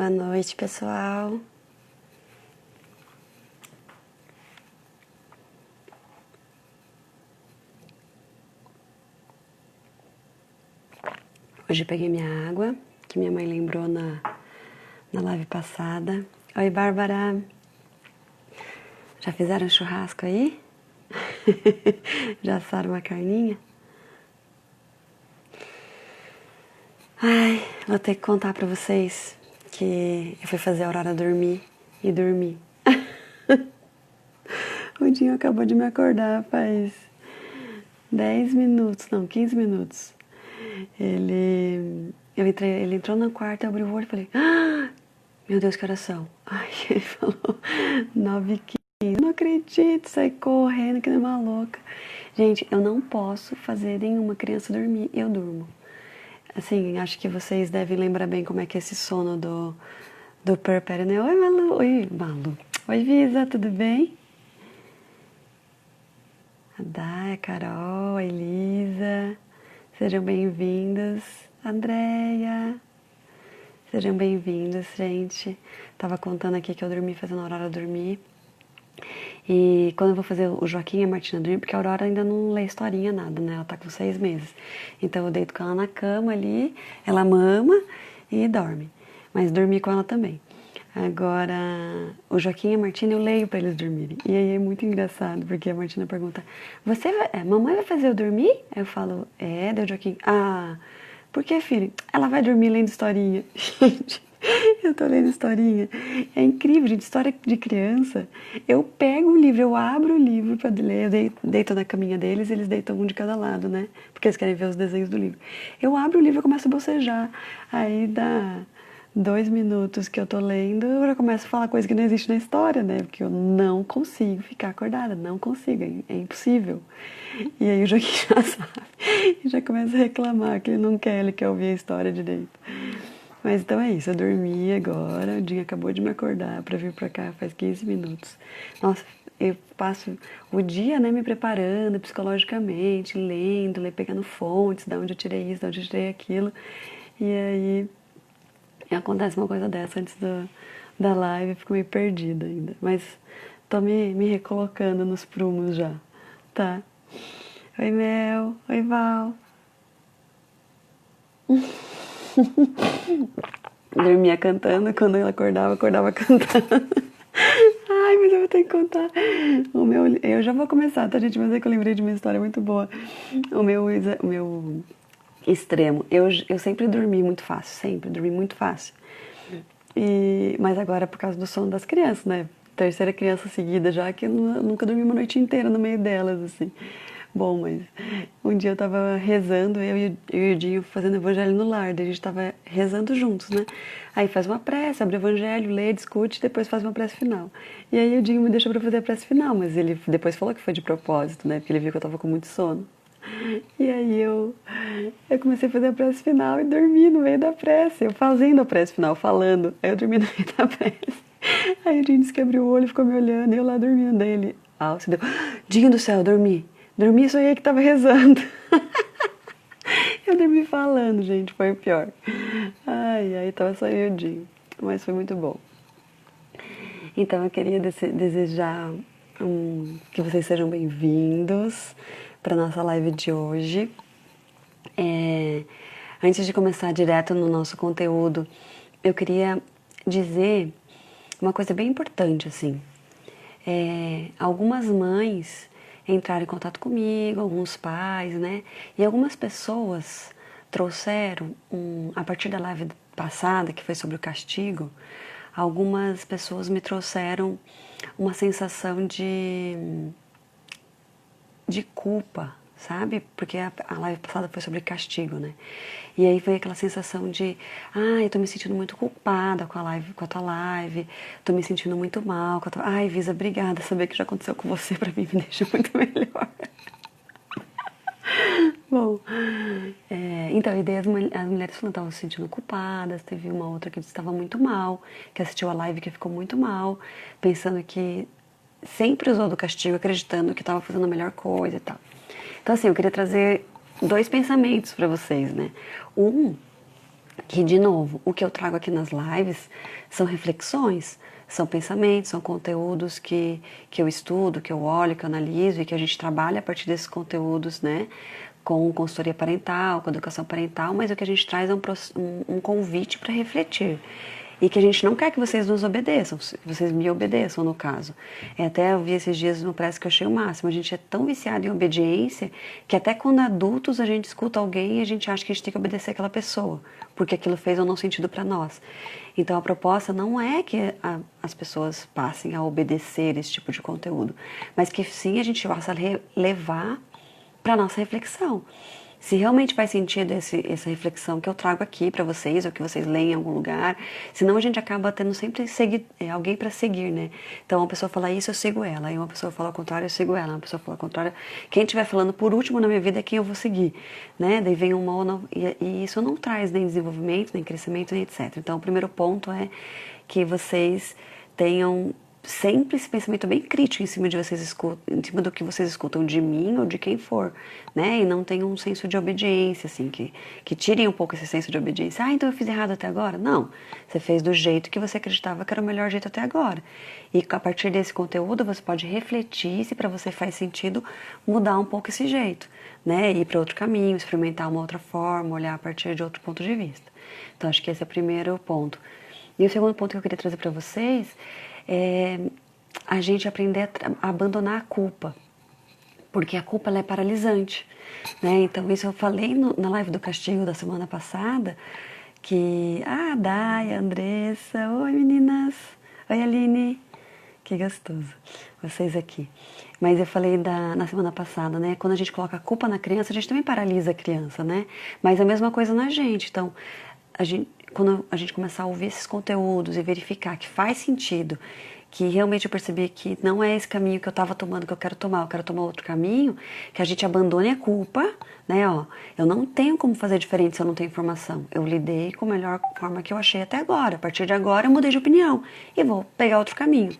Boa noite, pessoal. Hoje eu peguei minha água, que minha mãe lembrou na live passada. Oi, Bárbara. Já fizeram churrasco aí? Já assaram uma carninha? Ai, vou ter que contar pra vocês que eu fui fazer a Aurora dormir e dormi. O Dinho acabou de me acordar faz 10 minutos, não, 15 minutos. Ele entrou no quarto, abriu o olho e falei, ah, meu Deus, que oração. Ai, ele falou 9h15. Eu não acredito, saí correndo que nem uma louca. Gente, eu não posso fazer nenhuma criança dormir, eu durmo. Assim, acho que vocês devem lembrar bem como é que é esse sono do puerpério, né? Oi, Malu. Oi, Malu. Oi, Visa, tudo bem? A Day, a Carol, a Elisa. Sejam bem-vindos. Andréia. Sejam bem-vindos, gente. Tava contando aqui que eu dormi, fazendo a Aurora dormir. E quando eu vou fazer o Joaquim e a Martina dormir, porque a Aurora ainda não lê historinha, nada, né? Ela tá com 6 meses. Então eu deito com ela na cama ali, ela mama e dorme. Mas dormi com ela também. Agora, o Joaquim e a Martina eu leio pra eles dormirem. E aí é muito engraçado, porque a Martina pergunta, mamãe vai fazer eu dormir? Aí eu falo, daí o Joaquim, por que, filho? Ela vai dormir lendo historinha. Gente, eu tô lendo historinha. É incrível, gente, história de criança. Eu pego o livro, eu abro o livro pra ler, eu deito na caminha deles, eles deitam um de cada lado, né? Porque eles querem ver os desenhos do livro. Eu abro o livro e começo a bocejar. Aí dá 2 minutos que eu tô lendo, eu já começo a falar coisa que não existe na história, né? Porque eu não consigo ficar acordada, não consigo, é impossível. E aí o Joaquim já sabe, e já começa a reclamar que ele quer ouvir a história direito. Mas então é isso, eu dormi agora, o Dinho acabou de me acordar pra vir pra cá faz 15 minutos. Nossa, eu passo o dia, né, me preparando psicologicamente, lendo, pegando fontes, de onde eu tirei isso, de onde eu tirei aquilo. E aí acontece uma coisa dessa antes da live, eu fico meio perdida ainda. Mas tô me recolocando nos prumos já, tá? Oi, Mel. Oi, Val. Dormia cantando, quando eu acordava cantando. Ai, mas eu vou ter que contar. Eu já vou começar, tá, gente? Mas é que eu lembrei de uma história muito boa. O meu extremo. Eu sempre dormi muito fácil, sempre dormi muito fácil. Mas agora é por causa do sono das crianças, né? Terceira criança seguida já, que eu nunca dormi uma noite inteira no meio delas, assim. Bom, mas um dia eu tava rezando, eu e o Dinho fazendo evangelho no lar, daí a gente tava rezando juntos, né? Aí faz uma prece, abre o evangelho, lê, discute, depois faz uma prece final. E aí o Dinho me deixou pra fazer a prece final, mas ele depois falou que foi de propósito, né? Porque ele viu que eu tava com muito sono. E aí eu comecei a fazer a prece final e dormi no meio da prece. Eu fazendo a prece final, falando. Aí eu dormi no meio da prece. Aí o Dinho disse que abriu o olho, ficou me olhando, e eu lá dormindo. Daí ele, se deu. Dinho do céu, dormi. Dormi, isso aí que tava rezando. Eu dormi falando, gente, foi o pior. Ai, tava só eu e o Dinho. Mas foi muito bom. Então eu queria desejar que vocês sejam bem-vindos para nossa live de hoje. Antes de começar direto no nosso conteúdo, eu queria dizer uma coisa bem importante, assim. Algumas mães entraram em contato comigo, alguns pais, né? E algumas pessoas trouxeram, a partir da live passada, que foi sobre o castigo, algumas pessoas me trouxeram uma sensação de culpa, sabe? Porque a live passada foi sobre castigo, né? E aí veio aquela sensação de, eu tô me sentindo muito culpada com a tua live, tô me sentindo muito mal com a tua... Ai, Visa, obrigada, saber que já aconteceu com você pra mim me deixa muito melhor. Bom, então, e daí as mulheres falando, estavam se sentindo culpadas, teve uma outra que estava muito mal, que assistiu a live que ficou muito mal, pensando que sempre usou do castigo, acreditando que estava fazendo a melhor coisa e tal. Então, assim, eu queria trazer 2 pensamentos para vocês, né? Um, Que, de novo, o que eu trago aqui nas lives são reflexões, são pensamentos, são conteúdos que eu estudo, que eu olho, que eu analiso e que a gente trabalha a partir desses conteúdos, né? Com consultoria parental, com educação parental, mas o que a gente traz é um convite para refletir. E que a gente não quer que vocês nos obedeçam, que vocês me obedeçam, no caso. Até eu vi esses dias no Prece que eu achei o máximo. A gente é tão viciado em obediência que até quando adultos a gente escuta alguém e a gente acha que a gente tem que obedecer aquela pessoa, porque aquilo fez ou não sentido para nós. Então a proposta não é que as pessoas passem a obedecer esse tipo de conteúdo, mas que sim a gente possa levar para nossa reflexão. Se realmente faz sentido essa reflexão que eu trago aqui para vocês, ou que vocês leem em algum lugar, senão a gente acaba tendo sempre alguém para seguir, né? Então uma pessoa fala isso, eu sigo ela, aí uma pessoa fala o contrário, eu sigo ela, uma pessoa fala o contrário, quem estiver falando por último na minha vida é quem eu vou seguir, né? Daí vem uma ou não, e isso não traz nem desenvolvimento, nem crescimento, nem etc. Então o primeiro ponto é que vocês tenham sempre esse pensamento bem crítico em cima de vocês escutam, em cima do que vocês escutam de mim ou de quem for, né? E não tenham um senso de obediência, assim, que tirem um pouco esse senso de obediência. Ah, então eu fiz errado até agora? Não. Você fez do jeito que você acreditava que era o melhor jeito até agora. E a partir desse conteúdo você pode refletir se para você faz sentido mudar um pouco esse jeito, né? Ir para outro caminho, experimentar uma outra forma, olhar a partir de outro ponto de vista. Então acho que esse é o primeiro ponto. E o segundo ponto que eu queria trazer para vocês é a gente aprender a abandonar a culpa, porque a culpa ela é paralisante, né? Então isso eu falei na live do castigo da semana passada, que Day, Andressa, oi meninas, oi Aline, que gostoso vocês aqui. Mas eu falei na semana passada, né? Quando a gente coloca a culpa na criança, a gente também paralisa a criança, né? Mas é a mesma coisa na gente. Então, quando a gente começar a ouvir esses conteúdos e verificar que faz sentido, que realmente eu percebi que não é esse caminho que eu estava tomando que eu quero tomar outro caminho, que a gente abandone a culpa, né? Ó, eu não tenho como fazer diferente se eu não tenho informação. Eu lidei com a melhor forma que eu achei até agora. A partir de agora eu mudei de opinião e vou pegar outro caminho.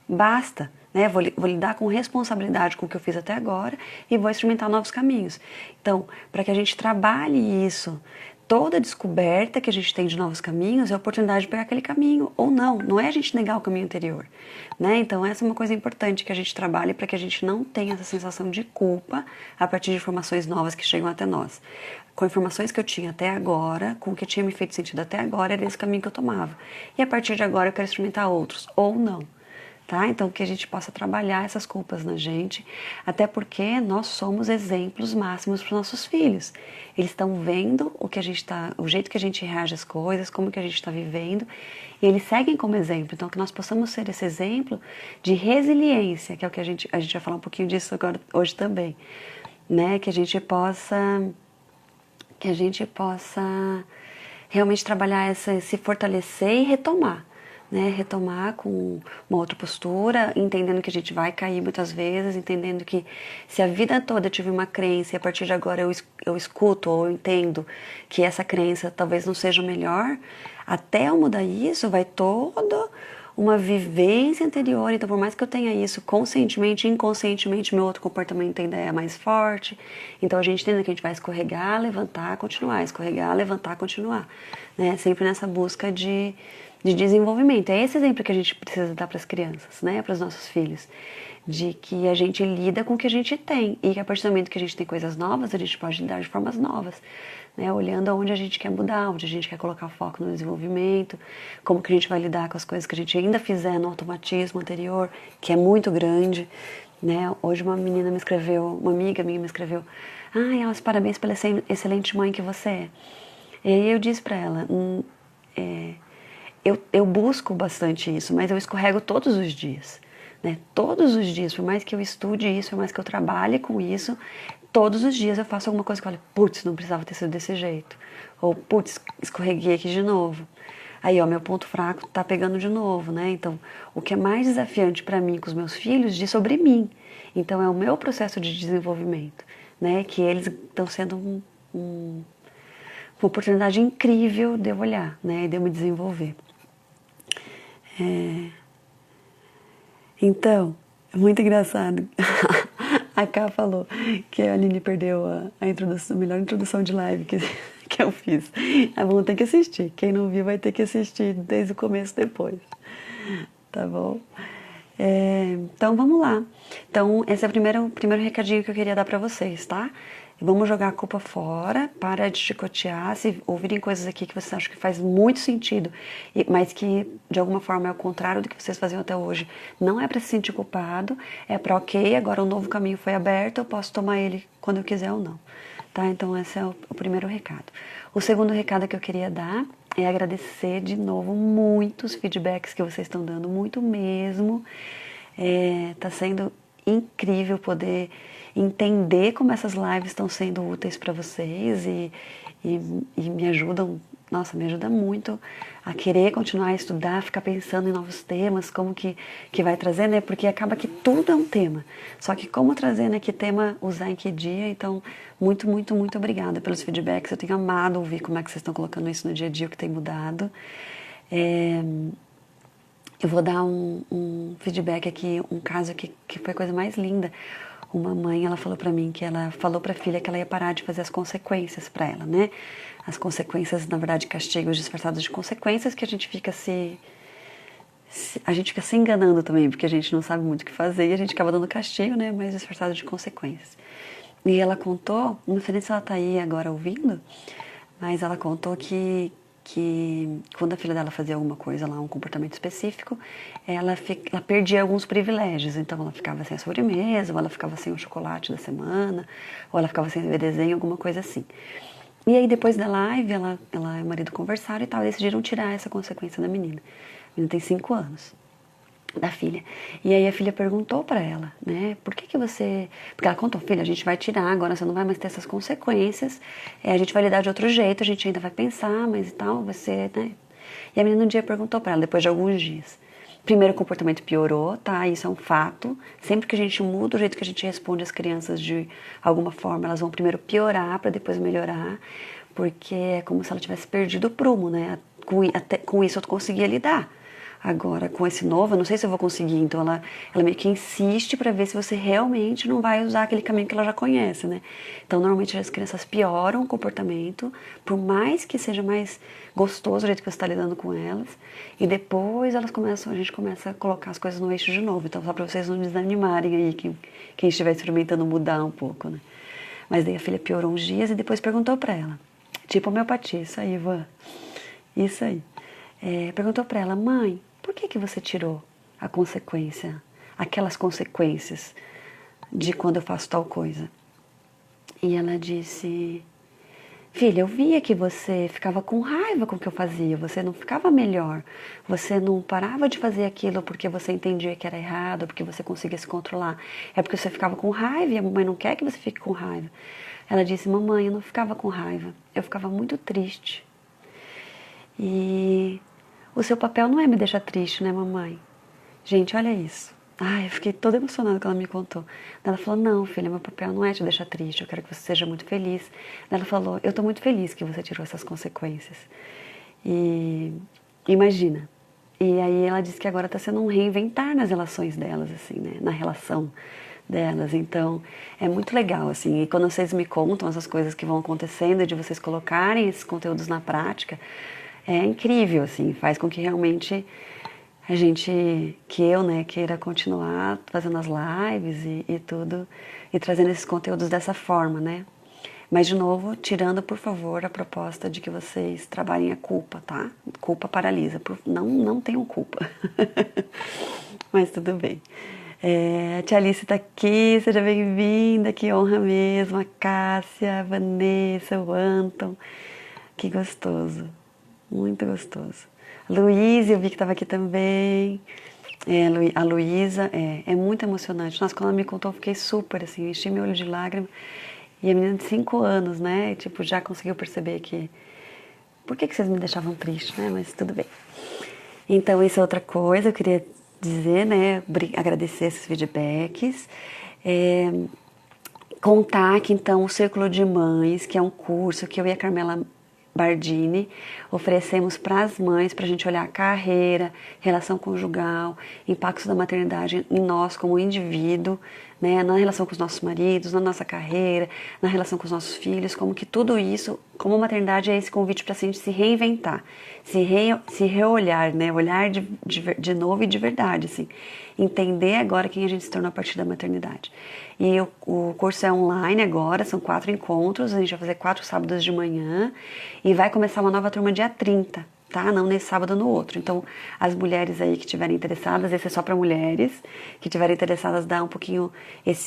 Basta, né? Vou lidar com responsabilidade com o que eu fiz até agora e vou experimentar novos caminhos. Então, para que a gente trabalhe isso, toda descoberta que a gente tem de novos caminhos é a oportunidade de pegar aquele caminho, ou não, não é a gente negar o caminho anterior, né? Então essa é uma coisa importante que a gente trabalhe para que a gente não tenha essa sensação de culpa a partir de informações novas que chegam até nós. Com informações que eu tinha até agora, com o que tinha me feito sentido até agora, era esse caminho que eu tomava. E a partir de agora eu quero experimentar outros, ou não. Tá? Então que a gente possa trabalhar essas culpas na gente, até porque nós somos exemplos máximos para os nossos filhos. Eles estão vendo o jeito que a gente reage às coisas, como que a gente está vivendo, e eles seguem como exemplo. Então que nós possamos ser esse exemplo de resiliência, que é o que a gente vai falar um pouquinho disso agora hoje também, né? Que a gente possa realmente trabalhar se fortalecer e retomar. Né, retomar com uma outra postura, entendendo que a gente vai cair muitas vezes, entendendo que se a vida toda eu tive uma crença e a partir de agora eu escuto ou eu entendo que essa crença talvez não seja melhor, até eu mudar isso vai toda uma vivência anterior. Então por mais que eu tenha isso conscientemente e inconscientemente, meu outro comportamento ainda é mais forte. Então a gente entende que a gente vai escorregar, levantar, continuar, escorregar, levantar, continuar, né? Sempre nessa busca de desenvolvimento. É esse exemplo que a gente precisa dar para as crianças, né, para os nossos filhos, de que a gente lida com o que a gente tem e que a partir do momento que a gente tem coisas novas, a gente pode lidar de formas novas, né, olhando aonde a gente quer mudar, onde a gente quer colocar foco no desenvolvimento, como que a gente vai lidar com as coisas que a gente ainda fizer no automatismo anterior, que é muito grande, né. Hoje uma amiga minha me escreveu, Alice, parabéns pela excelente mãe que você é. E aí eu disse para ela, eu busco bastante isso, mas eu escorrego todos os dias, né? Todos os dias, por mais que eu estude isso, por mais que eu trabalhe com isso, todos os dias eu faço alguma coisa que eu olho, putz, não precisava ter sido desse jeito. Ou, putz, escorreguei aqui de novo. Aí, ó, meu ponto fraco tá pegando de novo, né? Então, o que é mais desafiante para mim com os meus filhos diz sobre mim. Então, é o meu processo de desenvolvimento, né? Que eles estão sendo uma oportunidade incrível de eu olhar, né? E de eu me desenvolver. Então, é muito engraçado. A Ká falou que a Aline perdeu a melhor introdução de live que que eu fiz. Vão ter que assistir. Quem não viu vai ter que assistir desde o começo depois. Tá bom? Então vamos lá. Então esse é o primeiro recadinho que eu queria dar pra vocês, tá? Vamos jogar a culpa fora, para de chicotear, se ouvirem coisas aqui que vocês acham que faz muito sentido, mas que de alguma forma é o contrário do que vocês faziam até hoje. Não é para se sentir culpado, é para ok, agora um novo caminho foi aberto, eu posso tomar ele quando eu quiser ou não. Tá? Então esse é o primeiro recado. O segundo recado que eu queria dar é agradecer de novo muitos feedbacks que vocês estão dando, muito mesmo. Tá sendo incrível poder entender como essas lives estão sendo úteis para vocês e me ajudam, nossa, me ajuda muito a querer continuar a estudar, ficar pensando em novos temas, como que vai trazer, né? Porque acaba que tudo é um tema. Só que como trazer, né? Que tema usar em que dia? Então, muito, muito, muito obrigada pelos feedbacks. Eu tenho amado ouvir como é que vocês estão colocando isso no dia a dia, o que tem mudado. Eu vou dar um feedback aqui, um caso que foi a coisa mais linda. Uma mãe, ela falou pra mim que ela falou pra filha que ela ia parar de fazer as consequências pra ela, né? As consequências, na verdade, castigos disfarçados de consequências que a gente fica se enganando também, porque a gente não sabe muito o que fazer e a gente acaba dando castigo, né? Mas disfarçado de consequências. E ela contou, não sei nem se ela tá aí agora ouvindo, mas ela contou que quando a filha dela fazia alguma coisa lá, um comportamento específico, ela perdia alguns privilégios. Então ela ficava sem a sobremesa, ou ela ficava sem o chocolate da semana, ou ela ficava sem ver desenho, alguma coisa assim. E aí depois da live, ela e o marido conversaram e tal, e decidiram tirar essa consequência da menina. A menina tem 5 anos. Da filha. E aí a filha perguntou pra ela, né, por que você... Porque ela contou, filha, a gente vai tirar, agora você não vai mais ter essas consequências, a gente vai lidar de outro jeito, a gente ainda vai pensar, mas e tal, você, né. E a menina um dia perguntou pra ela, depois de alguns dias. Primeiro o comportamento piorou, tá, isso é um fato. Sempre que a gente muda o jeito que a gente responde às crianças de alguma forma, elas vão primeiro piorar pra depois melhorar, porque é como se ela tivesse perdido o prumo, né, com isso eu conseguia lidar. Agora, com esse novo, eu não sei se eu vou conseguir, então ela meio que insiste para ver se você realmente não vai usar aquele caminho que ela já conhece, né? Então, normalmente as crianças pioram o comportamento, por mais que seja mais gostoso o jeito que você está lidando com elas, e depois a gente começa a colocar as coisas no eixo de novo. Então, só para vocês não desanimarem aí, quem estiver experimentando mudar um pouco, né? Mas daí a filha piorou uns dias e depois perguntou para ela, tipo homeopatia, isso aí, Ivan, isso aí. Perguntou para ela, mãe, por que você tirou a consequência, aquelas consequências de quando eu faço tal coisa? E ela disse, filha, eu via que você ficava com raiva com o que eu fazia, você não ficava melhor, você não parava de fazer aquilo porque você entendia que era errado, porque você conseguia se controlar, é porque você ficava com raiva e a mamãe não quer que você fique com raiva. Ela disse, mamãe, eu não ficava com raiva, eu ficava muito triste. E o seu papel não é me deixar triste, né, mamãe? Gente, olha isso. Ai, eu fiquei toda emocionada quando ela me contou. Ela falou, não, filha, meu papel não é te deixar triste, eu quero que você seja muito feliz. Ela falou, eu tô muito feliz que você tirou essas consequências. E imagina. E aí ela disse que agora tá sendo um reinventar nas relações delas, assim, né, na relação delas. Então, é muito legal, assim. E quando vocês me contam essas coisas que vão acontecendo, de vocês colocarem esses conteúdos na prática, é incrível, assim, faz com que realmente eu, né, queira continuar fazendo as lives e tudo, e trazendo esses conteúdos dessa forma, né. Mas, de novo, tirando, por favor, a proposta de que vocês trabalhem a culpa, tá? Culpa paralisa, não tenham culpa. Mas tudo bem. A tia Alice tá aqui, seja bem-vinda, que honra mesmo, a Cássia, a Vanessa, o Anton, que gostoso. Muito gostoso. A Luísa, eu vi que estava aqui também. A Luísa, é muito emocionante. Nossa, quando ela me contou, eu fiquei super, assim, enchi meu olho de lágrima. E a menina de 5 anos, né, tipo, já conseguiu perceber que... Por que vocês me deixavam triste, né, mas tudo bem. Então, isso é outra coisa, eu queria dizer, né, agradecer esses feedbacks. Contar que, então, o Círculo de Mães, que é um curso que eu e a Carmela Bardini oferecemos para as mães, para a gente olhar a carreira, relação conjugal, impactos da maternidade em nós como indivíduo, né, na relação com os nossos maridos, na nossa carreira, na relação com os nossos filhos, como que tudo isso, como a maternidade é esse convite para a gente se reinventar, se reolhar, né, olhar de novo e de verdade, assim, entender agora quem a gente se tornou a partir da maternidade. E o curso é online agora, são 4 encontros, a gente vai fazer 4 sábados de manhã e vai começar uma nova turma dia 30. Tá? Não nesse sábado, no outro. Então, as mulheres aí que estiverem interessadas, esse é só para mulheres, que estiverem interessadas, dar um pouquinho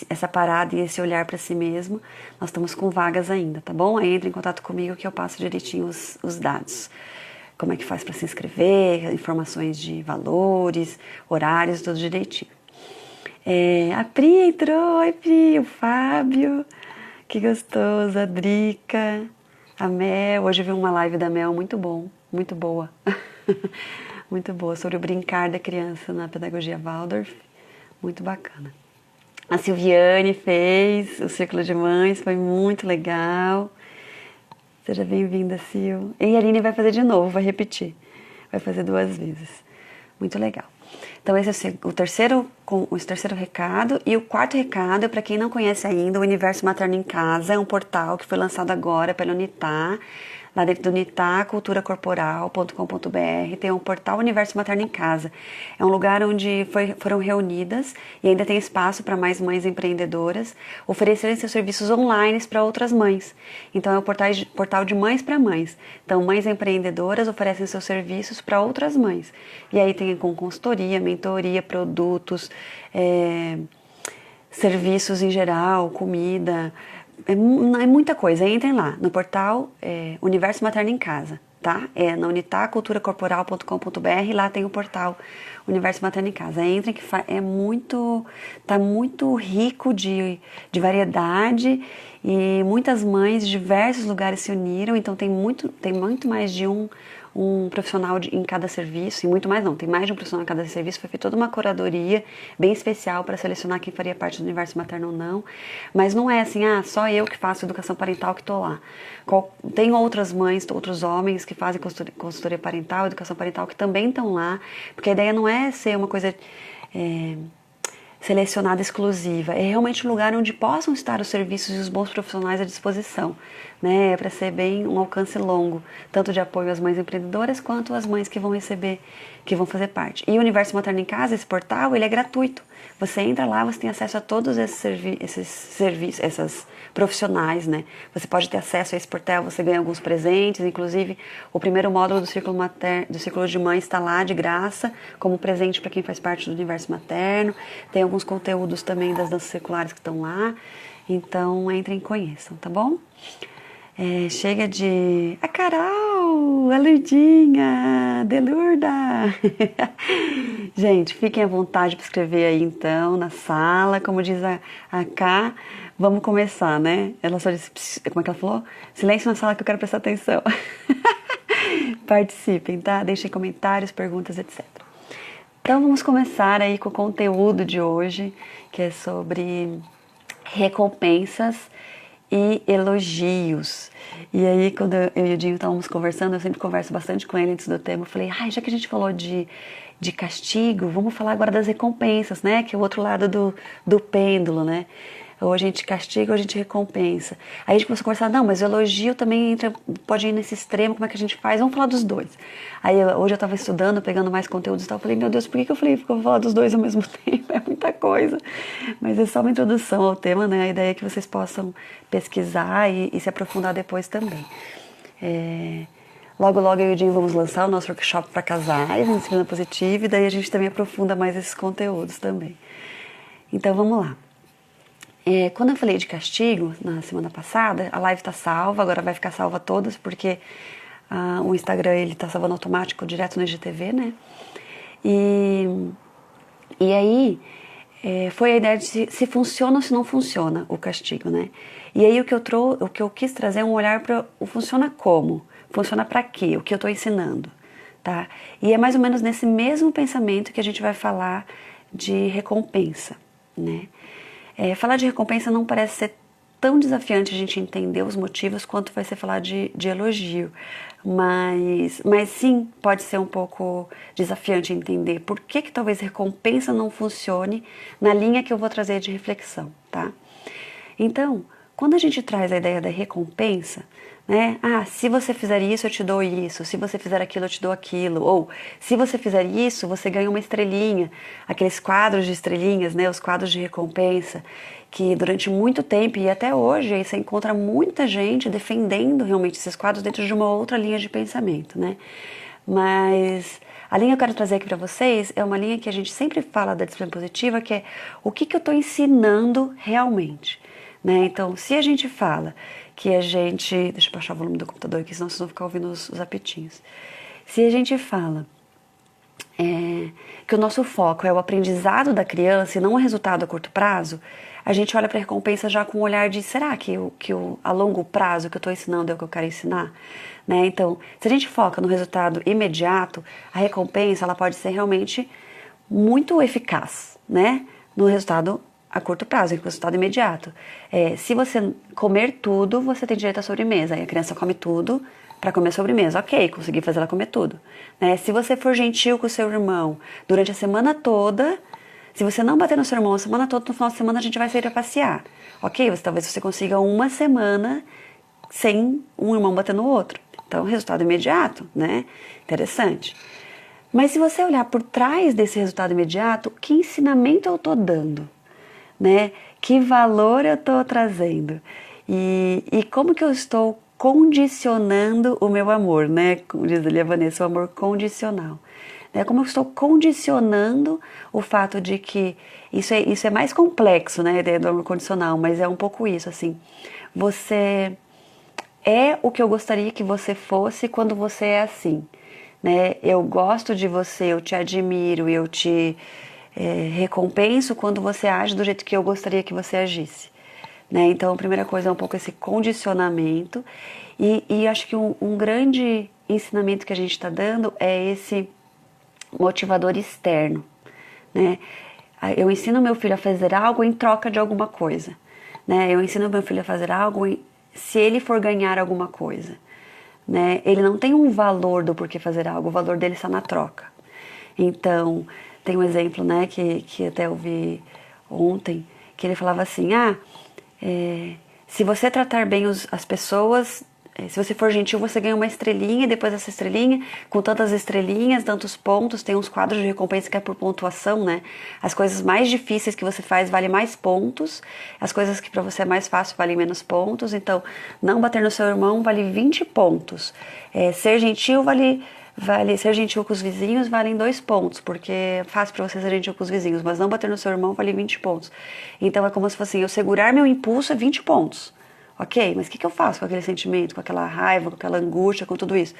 essa parada e esse olhar para si mesmo. Nós estamos com vagas ainda, tá bom? Aí entra em contato comigo que eu passo direitinho os dados. Como é que faz para se inscrever, informações de valores, horários, tudo direitinho. A Pri entrou, oi Pri, o Fábio, que gostoso, a Drica, a Mel. Hoje eu vi uma live da Mel muito boa, muito boa, sobre o brincar da criança na pedagogia Waldorf, muito bacana. A Silviane fez o Círculo de Mães, foi muito legal. Seja bem-vinda, Sil. E a Aline vai fazer de novo, vai repetir, vai fazer 2 vezes, muito legal. Então esse é o terceiro recado. E o 4º recado é para quem não conhece ainda, o Universo Materno em Casa é um portal que foi lançado agora pela Unitar. Lá dentro do Unitar, culturacorporal.com.br, tem um portal Universo Materno em Casa. É um lugar onde foram reunidas e ainda tem espaço para mais mães empreendedoras oferecerem seus serviços online para outras mães. Então é um portal de mães para mães. Então mães empreendedoras oferecem seus serviços para outras mães. E aí tem com consultoria, mentoria, produtos, serviços em geral, comida. É muita coisa, entrem lá no portal Universo Materno em Casa, tá? É na unitarculturacorporal.com.br, lá tem o portal Universo Materno em Casa. Entrem que tá muito rico de variedade e muitas mães de diversos lugares se uniram, então tem muito mais de um profissional em cada serviço, e muito mais não, tem mais de um profissional em cada serviço. Foi feita toda uma curadoria bem especial para selecionar quem faria parte do Universo Materno ou não, mas não é assim, só eu que faço educação parental que estou lá. Tem outras mães, outros homens que fazem consultoria parental, educação parental, que também estão lá, porque a ideia não é ser uma coisa selecionada exclusiva, é realmente um lugar onde possam estar os serviços e os bons profissionais à disposição, né? É para ser bem um alcance longo, tanto de apoio às mães empreendedoras quanto às mães que vão receber, que vão fazer parte. E o Universo Materno em Casa, esse portal, ele é gratuito. Você entra lá, você tem acesso a todos esses serviços, essas profissionais, né? Você pode ter acesso a esse portal, você ganha alguns presentes, inclusive o primeiro módulo do Círculo de Mães está lá de graça, como presente para quem faz parte do Universo Materno. Tem alguns conteúdos também das danças circulares que estão lá, então entrem e conheçam, tá bom? Chega de... A Carol, a Lurdinha, Delurda. Gente, fiquem à vontade para escrever aí então, na sala, como diz a Ká. Vamos começar, né? Ela só disse, como é que ela falou? Silêncio na sala que eu quero prestar atenção. Participem, tá? Deixem comentários, perguntas, etc. Então vamos começar aí com o conteúdo de hoje, que é sobre recompensas e elogios. E aí, quando eu e o Dinho estávamos conversando, eu sempre converso bastante com ele antes do tema, eu falei, já que a gente falou de castigo, vamos falar agora das recompensas, né? Que é o outro lado do pêndulo, né? Ou a gente castiga ou a gente recompensa. Aí a gente começou a conversar, não, mas o elogio também pode ir nesse extremo, como é que a gente faz? Vamos falar dos dois. Aí hoje eu estava estudando, pegando mais conteúdos e tal, falei, meu Deus, por que eu falei que eu vou falar dos dois ao mesmo tempo? É muita coisa. Mas é só uma introdução ao tema, né? A ideia é que vocês possam pesquisar e se aprofundar depois também. Logo, logo eu e o Dinho vamos lançar o nosso workshop para casais, em disciplina positiva, e daí a gente também aprofunda mais esses conteúdos também. Então vamos lá. Quando eu falei de castigo na semana passada, a live está salva, agora vai ficar salva todas, porque o Instagram ele está salvando automático direto no IGTV, né? E aí foi a ideia de se funciona ou se não funciona o castigo, né? E aí o que eu quis trazer é um olhar para o funciona como? Funciona para quê? O que eu estou ensinando, tá? E é mais ou menos nesse mesmo pensamento que a gente vai falar de recompensa, né? Falar de recompensa não parece ser tão desafiante a gente entender os motivos quanto vai ser falar de elogio. Mas sim, pode ser um pouco desafiante entender por que talvez recompensa não funcione na linha que eu vou trazer de reflexão, tá? Então, quando a gente traz a ideia da recompensa, né? Ah, se você fizer isso, eu te dou isso. Se você fizer aquilo, eu te dou aquilo. Ou, se você fizer isso, você ganha uma estrelinha. Aqueles quadros de estrelinhas, né? Os quadros de recompensa, que durante muito tempo e até hoje aí você encontra muita gente defendendo realmente esses quadros dentro de uma outra linha de pensamento, né? Mas a linha que eu quero trazer aqui para vocês é uma linha que a gente sempre fala da disciplina positiva, que é o que eu estou ensinando realmente, né? Então, se a gente fala que a gente... Deixa eu baixar o volume do computador aqui, senão vocês vão ficar ouvindo os apetinhos. Se a gente fala que o nosso foco é o aprendizado da criança e não o resultado a curto prazo, a gente olha para a recompensa já com um olhar de será que a longo prazo que eu estou ensinando é o que eu quero ensinar? Né? Então, se a gente foca no resultado imediato, a recompensa ela pode ser realmente muito eficaz, né? No resultado a curto prazo, no resultado imediato. Se você comer tudo, você tem direito à sobremesa. Aí a criança come tudo para comer sobremesa. Ok, consegui fazer ela comer tudo. Né? Se você for gentil com o seu irmão durante a semana toda, se você não bater no seu irmão a semana toda, no final de semana a gente vai sair para passear. Ok, talvez você consiga uma semana sem um irmão bater no outro. Então, resultado imediato, né? Interessante. Mas se você olhar por trás desse resultado imediato, que ensinamento eu estou dando? Né? Que valor eu estou trazendo? E como que eu estou condicionando o meu amor, né? Como diz ali a Vanessa, o amor condicional. Né? Como eu estou condicionando o fato de que isso é mais complexo, né? A ideia do amor condicional, mas é um pouco isso, assim. Você é o que eu gostaria que você fosse quando você é assim, né? Eu gosto de você, eu te admiro, eu te recompenso quando você age do jeito que eu gostaria que você agisse, né? Então, a primeira coisa é um pouco esse condicionamento e acho que um grande ensinamento que a gente está dando é esse motivador externo, né? Eu ensino meu filho a fazer algo em troca de alguma coisa, né? Eu ensino meu filho a fazer algo se ele for ganhar alguma coisa, né? Ele não tem um valor do porquê fazer algo, o valor dele está na troca. Então, tem um exemplo, né, que até eu vi ontem, que ele falava assim, se você tratar bem as pessoas, se você for gentil, você ganha uma estrelinha, e depois dessa estrelinha, com tantas estrelinhas, tantos pontos, tem uns quadros de recompensa que é por pontuação, né? As coisas mais difíceis que você faz valem mais pontos, as coisas que para você é mais fácil valem menos pontos, então não bater no seu irmão vale 20 pontos. Ser gentil vale ser gentil com os vizinhos valem 2 pontos, porque é fácil para você ser gentil com os vizinhos, mas não bater no seu irmão vale 20 pontos. Então é como se fosse assim, eu segurar meu impulso é 20 pontos. Ok, mas o que eu faço com aquele sentimento, com aquela raiva, com aquela angústia, com tudo isso?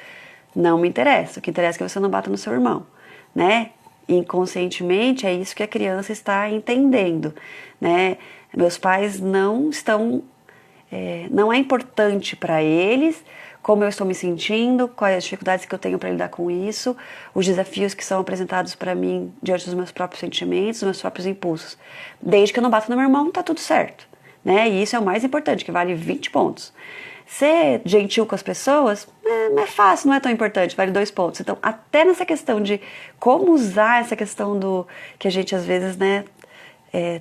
Não me interessa. O que interessa é que você não bata no seu irmão, né? Inconscientemente é isso que a criança está entendendo, né? Meus pais não estão... não é importante para eles como eu estou me sentindo, quais as dificuldades que eu tenho para lidar com isso, os desafios que são apresentados para mim diante dos meus próprios sentimentos, dos meus próprios impulsos. Desde que eu não bato no meu irmão, tá tudo certo. Né? E isso é o mais importante, que vale 20 pontos. Ser gentil com as pessoas não é fácil, não é tão importante, vale 2 pontos. Então, até nessa questão de como usar essa questão do que a gente às vezes, né,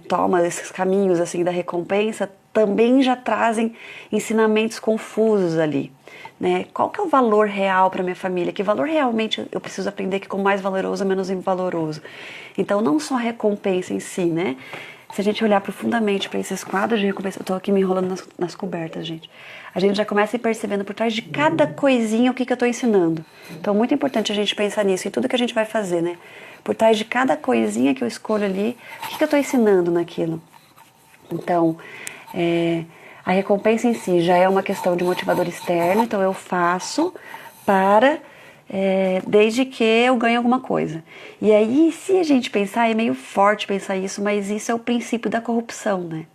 toma esses caminhos assim da recompensa, também já trazem ensinamentos confusos ali. Né? Qual que é o valor real para minha família? Que valor realmente eu preciso aprender que como mais valoroso é menos invaloroso? Então, não só a recompensa em si, né? Se a gente olhar profundamente para esses quadros de recompensa, eu tô aqui me enrolando nas cobertas, gente. A gente já começa a ir percebendo por trás de cada coisinha o que eu tô ensinando. Então, muito importante a gente pensar nisso e tudo que a gente vai fazer, né? Por trás de cada coisinha que eu escolho ali, o que eu tô ensinando naquilo. Então, a recompensa em si já é uma questão de motivador externo, então eu faço para... desde que eu ganhe alguma coisa. E aí, se a gente pensar, é meio forte pensar isso, mas isso é o princípio da corrupção, né?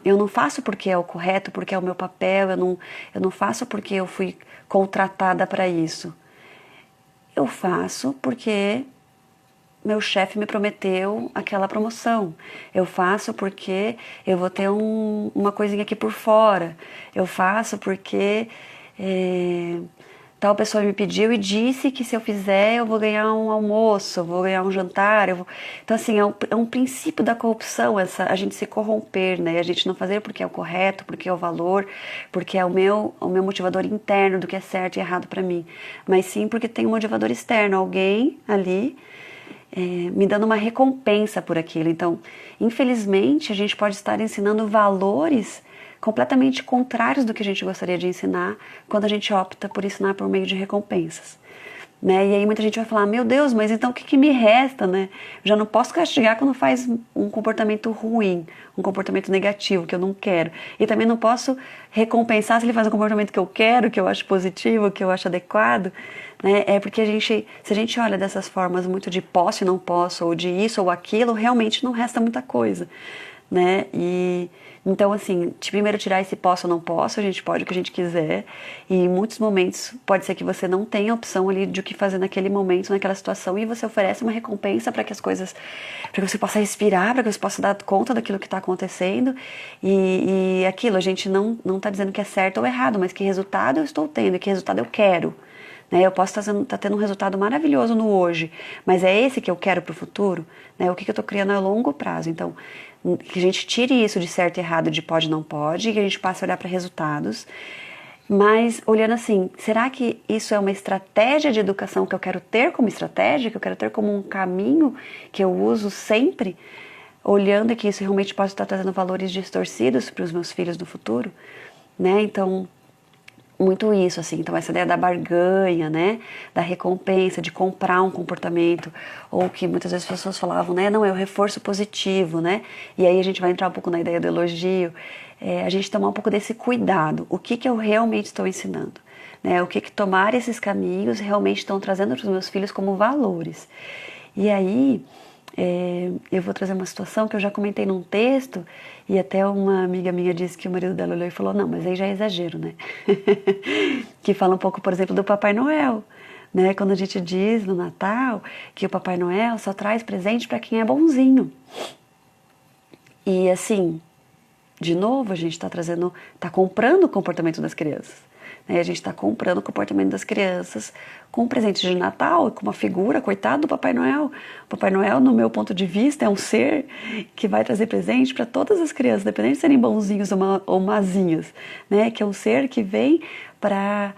Eu não faço porque é o correto, porque é o meu papel, eu não faço porque eu fui contratada para isso. Eu faço porque meu chefe me prometeu aquela promoção. Eu faço porque eu vou ter uma coisinha aqui por fora. Eu faço porque tal pessoa me pediu e disse que se eu fizer eu vou ganhar um almoço, eu vou ganhar um jantar. Então, assim, é um princípio da corrupção, a gente se corromper, né? A gente não fazer porque é o correto, porque é o valor, porque é o meu motivador interno do que é certo e errado para mim. Mas sim porque tem um motivador externo, alguém ali me dando uma recompensa por aquilo. Então, infelizmente, a gente pode estar ensinando valores completamente contrários do que a gente gostaria de ensinar quando a gente opta por ensinar por meio de recompensas. Né? E aí muita gente vai falar, meu Deus, mas então o que me resta, né? Já não posso castigar quando faz um comportamento ruim, um comportamento negativo, que eu não quero. E também não posso recompensar se ele faz um comportamento que eu quero, que eu acho positivo, que eu acho adequado. Né? É porque se a gente olha dessas formas muito de posso e não posso, ou de isso ou aquilo, realmente não resta muita coisa. Né? E então, assim, primeiro tirar esse posso ou não posso, a gente pode o que a gente quiser, e em muitos momentos pode ser que você não tenha opção ali de o que fazer naquele momento, naquela situação, e você oferece uma recompensa para que as coisas, para que você possa respirar, para que você possa dar conta daquilo que está acontecendo, e aquilo, a gente não está dizendo que é certo ou errado, mas que resultado eu estou tendo, e que resultado eu quero. Né? Eu posso estar tendo um resultado maravilhoso no hoje, mas é esse que eu quero para o futuro? Né? O que eu estou criando a longo prazo? Então, que a gente tire isso de certo e errado, de pode e não pode, e que a gente passe a olhar para resultados, mas olhando assim, será que isso é uma estratégia de educação que eu quero ter como estratégia, que eu quero ter como um caminho que eu uso sempre, olhando que isso realmente pode estar trazendo valores distorcidos para os meus filhos no futuro? Né? Então, muito isso, assim, então essa ideia da barganha, né, da recompensa, de comprar um comportamento, ou que muitas vezes as pessoas falavam, né, não, é o reforço positivo, né, e aí a gente vai entrar um pouco na ideia do elogio, a gente tomar um pouco desse cuidado, o que eu realmente estou ensinando, né, o que tomar esses caminhos realmente estão trazendo para os meus filhos como valores. E aí, eu vou trazer uma situação que eu já comentei num texto, e até uma amiga minha disse que o marido dela olhou e falou, não, mas aí já é exagero, né? Que fala um pouco, por exemplo, do Papai Noel, né? Quando a gente diz no Natal que o Papai Noel só traz presente para quem é bonzinho. E assim, de novo, a gente está comprando o comportamento das crianças. Né? A gente está comprando o comportamento das crianças com presentes de Natal, com uma figura, coitado do Papai Noel. O Papai Noel, no meu ponto de vista, é um ser que vai trazer presente para todas as crianças, independente de serem bonzinhos ou mazinhos. Né? Que é um ser que vem para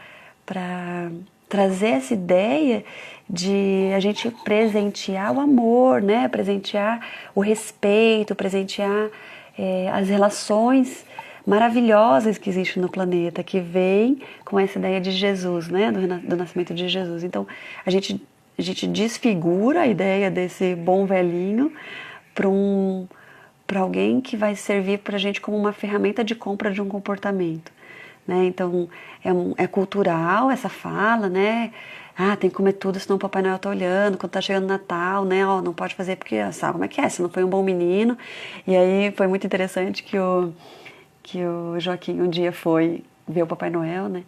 trazer essa ideia de a gente presentear o amor, né? Presentear o respeito, presentear as relações maravilhosas que existem no planeta, que vem com essa ideia de Jesus, né? Do nascimento de Jesus. Então, a gente desfigura a ideia desse bom velhinho para alguém que vai servir para a gente como uma ferramenta de compra de um comportamento. Né? Então, é cultural essa fala, né? Ah, tem que comer tudo, senão o Papai Noel tá olhando, quando tá chegando o Natal, né? Ó, não pode fazer porque sabe como é que é, você não foi um bom menino. E aí foi muito interessante que o Joaquim um dia foi ver o Papai Noel, né?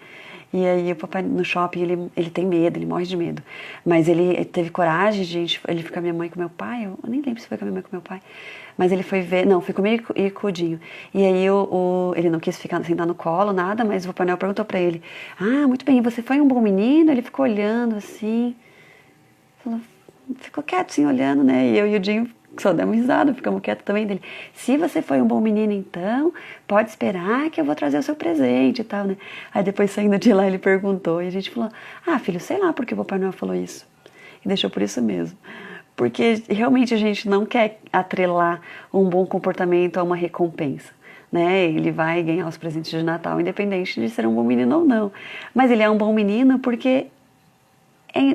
E aí o papai no shopping, ele tem medo, ele morre de medo. Mas ele teve coragem de ele ficar com a minha mãe e com meu pai, eu nem lembro se foi com a minha mãe ou com meu pai. Mas ele foi ver, não, foi comigo e com o Dinho. E aí ele não quis ficar sentar no colo, nada, mas o Papai Noel perguntou pra ele, ah, muito bem, você foi um bom menino? Ele ficou olhando assim, falou, ficou quieto assim, olhando, né? E eu e o Dinho só demos risada, ficamos quietos também dele. Se você foi um bom menino, então, pode esperar que eu vou trazer o seu presente e tal, né? Aí depois, saindo de lá, ele perguntou, e a gente falou, ah, filho, sei lá por que o Papai Noel falou isso. E deixou por isso mesmo. Porque realmente a gente não quer atrelar um bom comportamento a uma recompensa. Né? Ele vai ganhar os presentes de Natal, independente de ser um bom menino ou não. Mas ele é um bom menino porque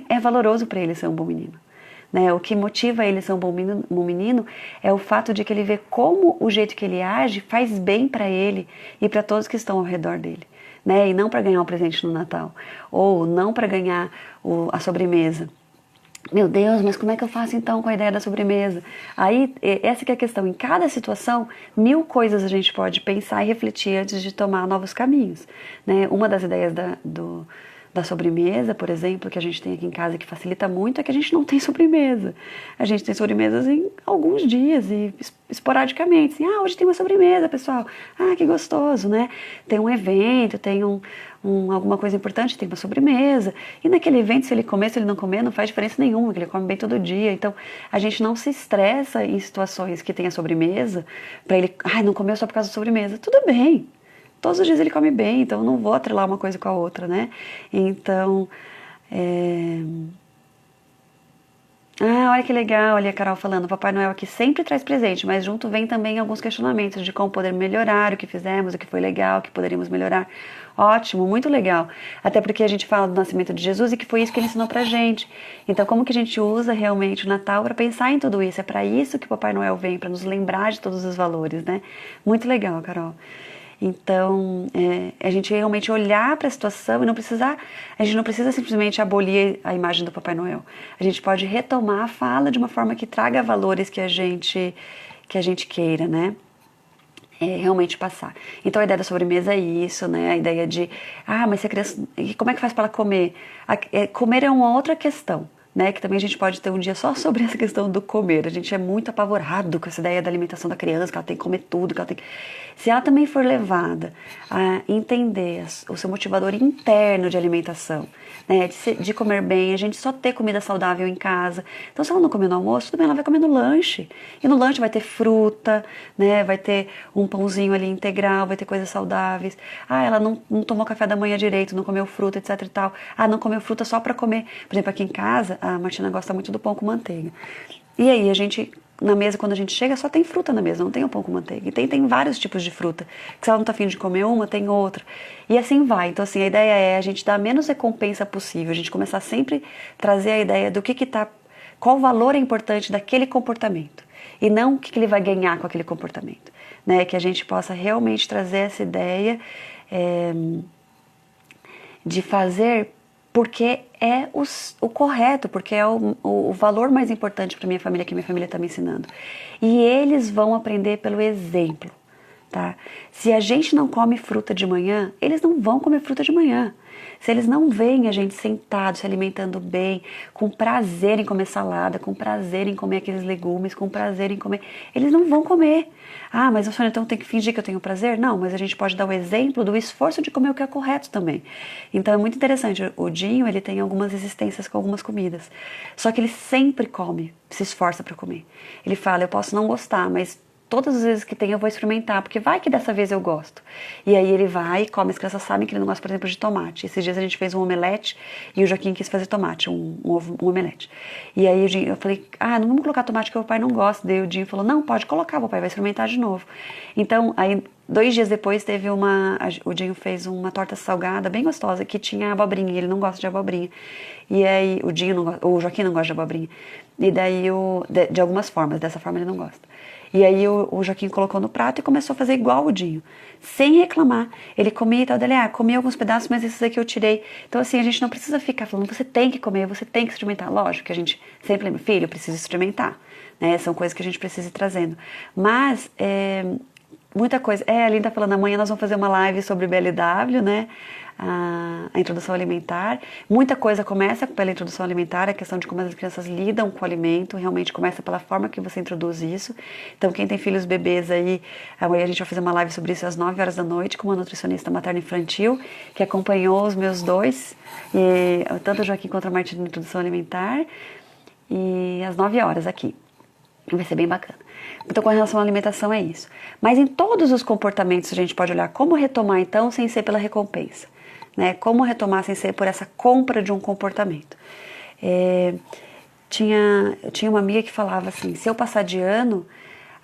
é valoroso para ele ser um bom menino. Né? O que motiva ele a ser um bom menino é o fato de que ele vê como o jeito que ele age faz bem para ele e para todos que estão ao redor dele. Né? E não para ganhar um presente no Natal, ou não para ganhar a sobremesa. Meu Deus, mas como é que eu faço então com a ideia da sobremesa? Aí, essa que é a questão. Em cada situação, 1000 coisas a gente pode pensar e refletir antes de tomar novos caminhos. Né? Uma das ideias da sobremesa, por exemplo, que a gente tem aqui em casa que facilita muito, é que a gente não tem sobremesa. A gente tem sobremesas em alguns dias e esporadicamente. Assim, hoje tem uma sobremesa, pessoal. Que gostoso, né? Tem um evento, tem alguma coisa importante, tem uma sobremesa. E naquele evento, se ele comer, se ele não comer, não faz diferença nenhuma, porque ele come bem todo dia. Então, a gente não se estressa em situações que tem a sobremesa, para ele, não comeu só por causa da sobremesa. Tudo bem. Todos os dias ele come bem, então eu não vou atrelar uma coisa com a outra, né? Então, olha que legal, olha a Carol falando, Papai Noel aqui sempre traz presente, mas junto vem também alguns questionamentos de como poder melhorar o que fizemos, o que foi legal, o que poderíamos melhorar. Ótimo, muito legal. Até porque a gente fala do nascimento de Jesus e que foi isso que ele ensinou pra gente. Então, como que a gente usa realmente o Natal para pensar em tudo isso? É para isso que o Papai Noel vem, para nos lembrar de todos os valores, né? Muito legal, Carol. Então, a gente realmente olhar para a situação e a gente não precisa simplesmente abolir a imagem do Papai Noel. A gente pode retomar a fala de uma forma que traga valores que a gente queira, né? Realmente passar. Então a ideia da sobremesa é isso, né? A ideia de, mas se a criança, como é que faz para ela comer? Comer é uma outra questão, né? Que também a gente pode ter um dia só sobre essa questão do comer. A gente é muito apavorado com essa ideia da alimentação da criança, que ela tem que comer tudo, que ela tem que... Se ela também for levada a entender o seu motivador interno de alimentação, né, de comer bem, a gente só ter comida saudável em casa. Então, se ela não comer no almoço, tudo bem, ela vai comer no lanche. E no lanche vai ter fruta, né, vai ter um pãozinho ali integral, vai ter coisas saudáveis. Ela não tomou café da manhã direito, não comeu fruta, etc e tal. Não comeu fruta só para comer. Por exemplo, aqui em casa, a Martina gosta muito do pão com manteiga. E aí, a gente... Na mesa, quando a gente chega, só tem fruta na mesa, não tem o pão com manteiga. E tem vários tipos de fruta. Que se ela não tá afim de comer uma, tem outra. E assim vai. Então, assim, a ideia é a gente dar a menos recompensa possível. A gente começar sempre a trazer a ideia do que tá... Qual valor é importante daquele comportamento. E não o que ele vai ganhar com aquele comportamento. Né? Que a gente possa realmente trazer essa ideia de fazer... porque é o correto, porque é o valor mais importante para minha família, que minha família está me ensinando. E eles vão aprender pelo exemplo, tá? Se a gente não come fruta de manhã, eles não vão comer fruta de manhã. Se eles não veem a gente sentado, se alimentando bem, com prazer em comer salada, com prazer em comer aqueles legumes, com prazer em comer, eles não vão comer. Mas Sônia, então tem que fingir que eu tenho prazer? Não, mas a gente pode dar o exemplo do esforço de comer o que é correto também. Então é muito interessante, o Dinho, ele tem algumas resistências com algumas comidas, só que ele sempre come, se esforça para comer. Ele fala, eu posso não gostar, mas todas as vezes que tem eu vou experimentar, porque vai que dessa vez eu gosto. E aí ele vai e come. As crianças sabem que ele não gosta, por exemplo, de tomate. Esses dias a gente fez um omelete e o Joaquim quis fazer tomate, um omelete. E aí eu falei, não vamos colocar tomate que o papai não gosta. Daí o Dinho falou, não, pode colocar, o papai vai experimentar de novo. Então, aí 2 dias depois teve o Dinho fez uma torta salgada bem gostosa que tinha abobrinha, e ele não gosta de abobrinha. E aí o Joaquim não gosta de abobrinha. E daí de algumas formas, dessa forma ele não gosta. E aí o Joaquim colocou no prato e começou a fazer igual o Dinho, sem reclamar. Ele comia e tal, dele, comi alguns pedaços, mas esses aqui eu tirei. Então assim, a gente não precisa ficar falando, você tem que comer, você tem que experimentar. Lógico que a gente sempre lembra, filho, eu preciso experimentar. Né? São coisas que a gente precisa ir trazendo. Mas, muita coisa. A Aline tá falando, amanhã nós vamos fazer uma live sobre BLW, né? A introdução alimentar. Muita coisa começa pela introdução alimentar, a questão de como as crianças lidam com o alimento, realmente começa pela forma que você introduz isso. Então, quem tem filhos bebês aí, amanhã a gente vai fazer uma live sobre isso às 9 horas da noite com uma nutricionista materno-infantil, que acompanhou os meus dois, tanto o Joaquim quanto a Martina na introdução alimentar, e às 9 horas aqui. Vai ser bem bacana. Então, com relação à alimentação é isso. Mas em todos os comportamentos a gente pode olhar como retomar então sem ser pela recompensa. Né? Como retomar sem ser por essa compra de um comportamento. Tinha uma amiga que falava assim, se eu passar de ano,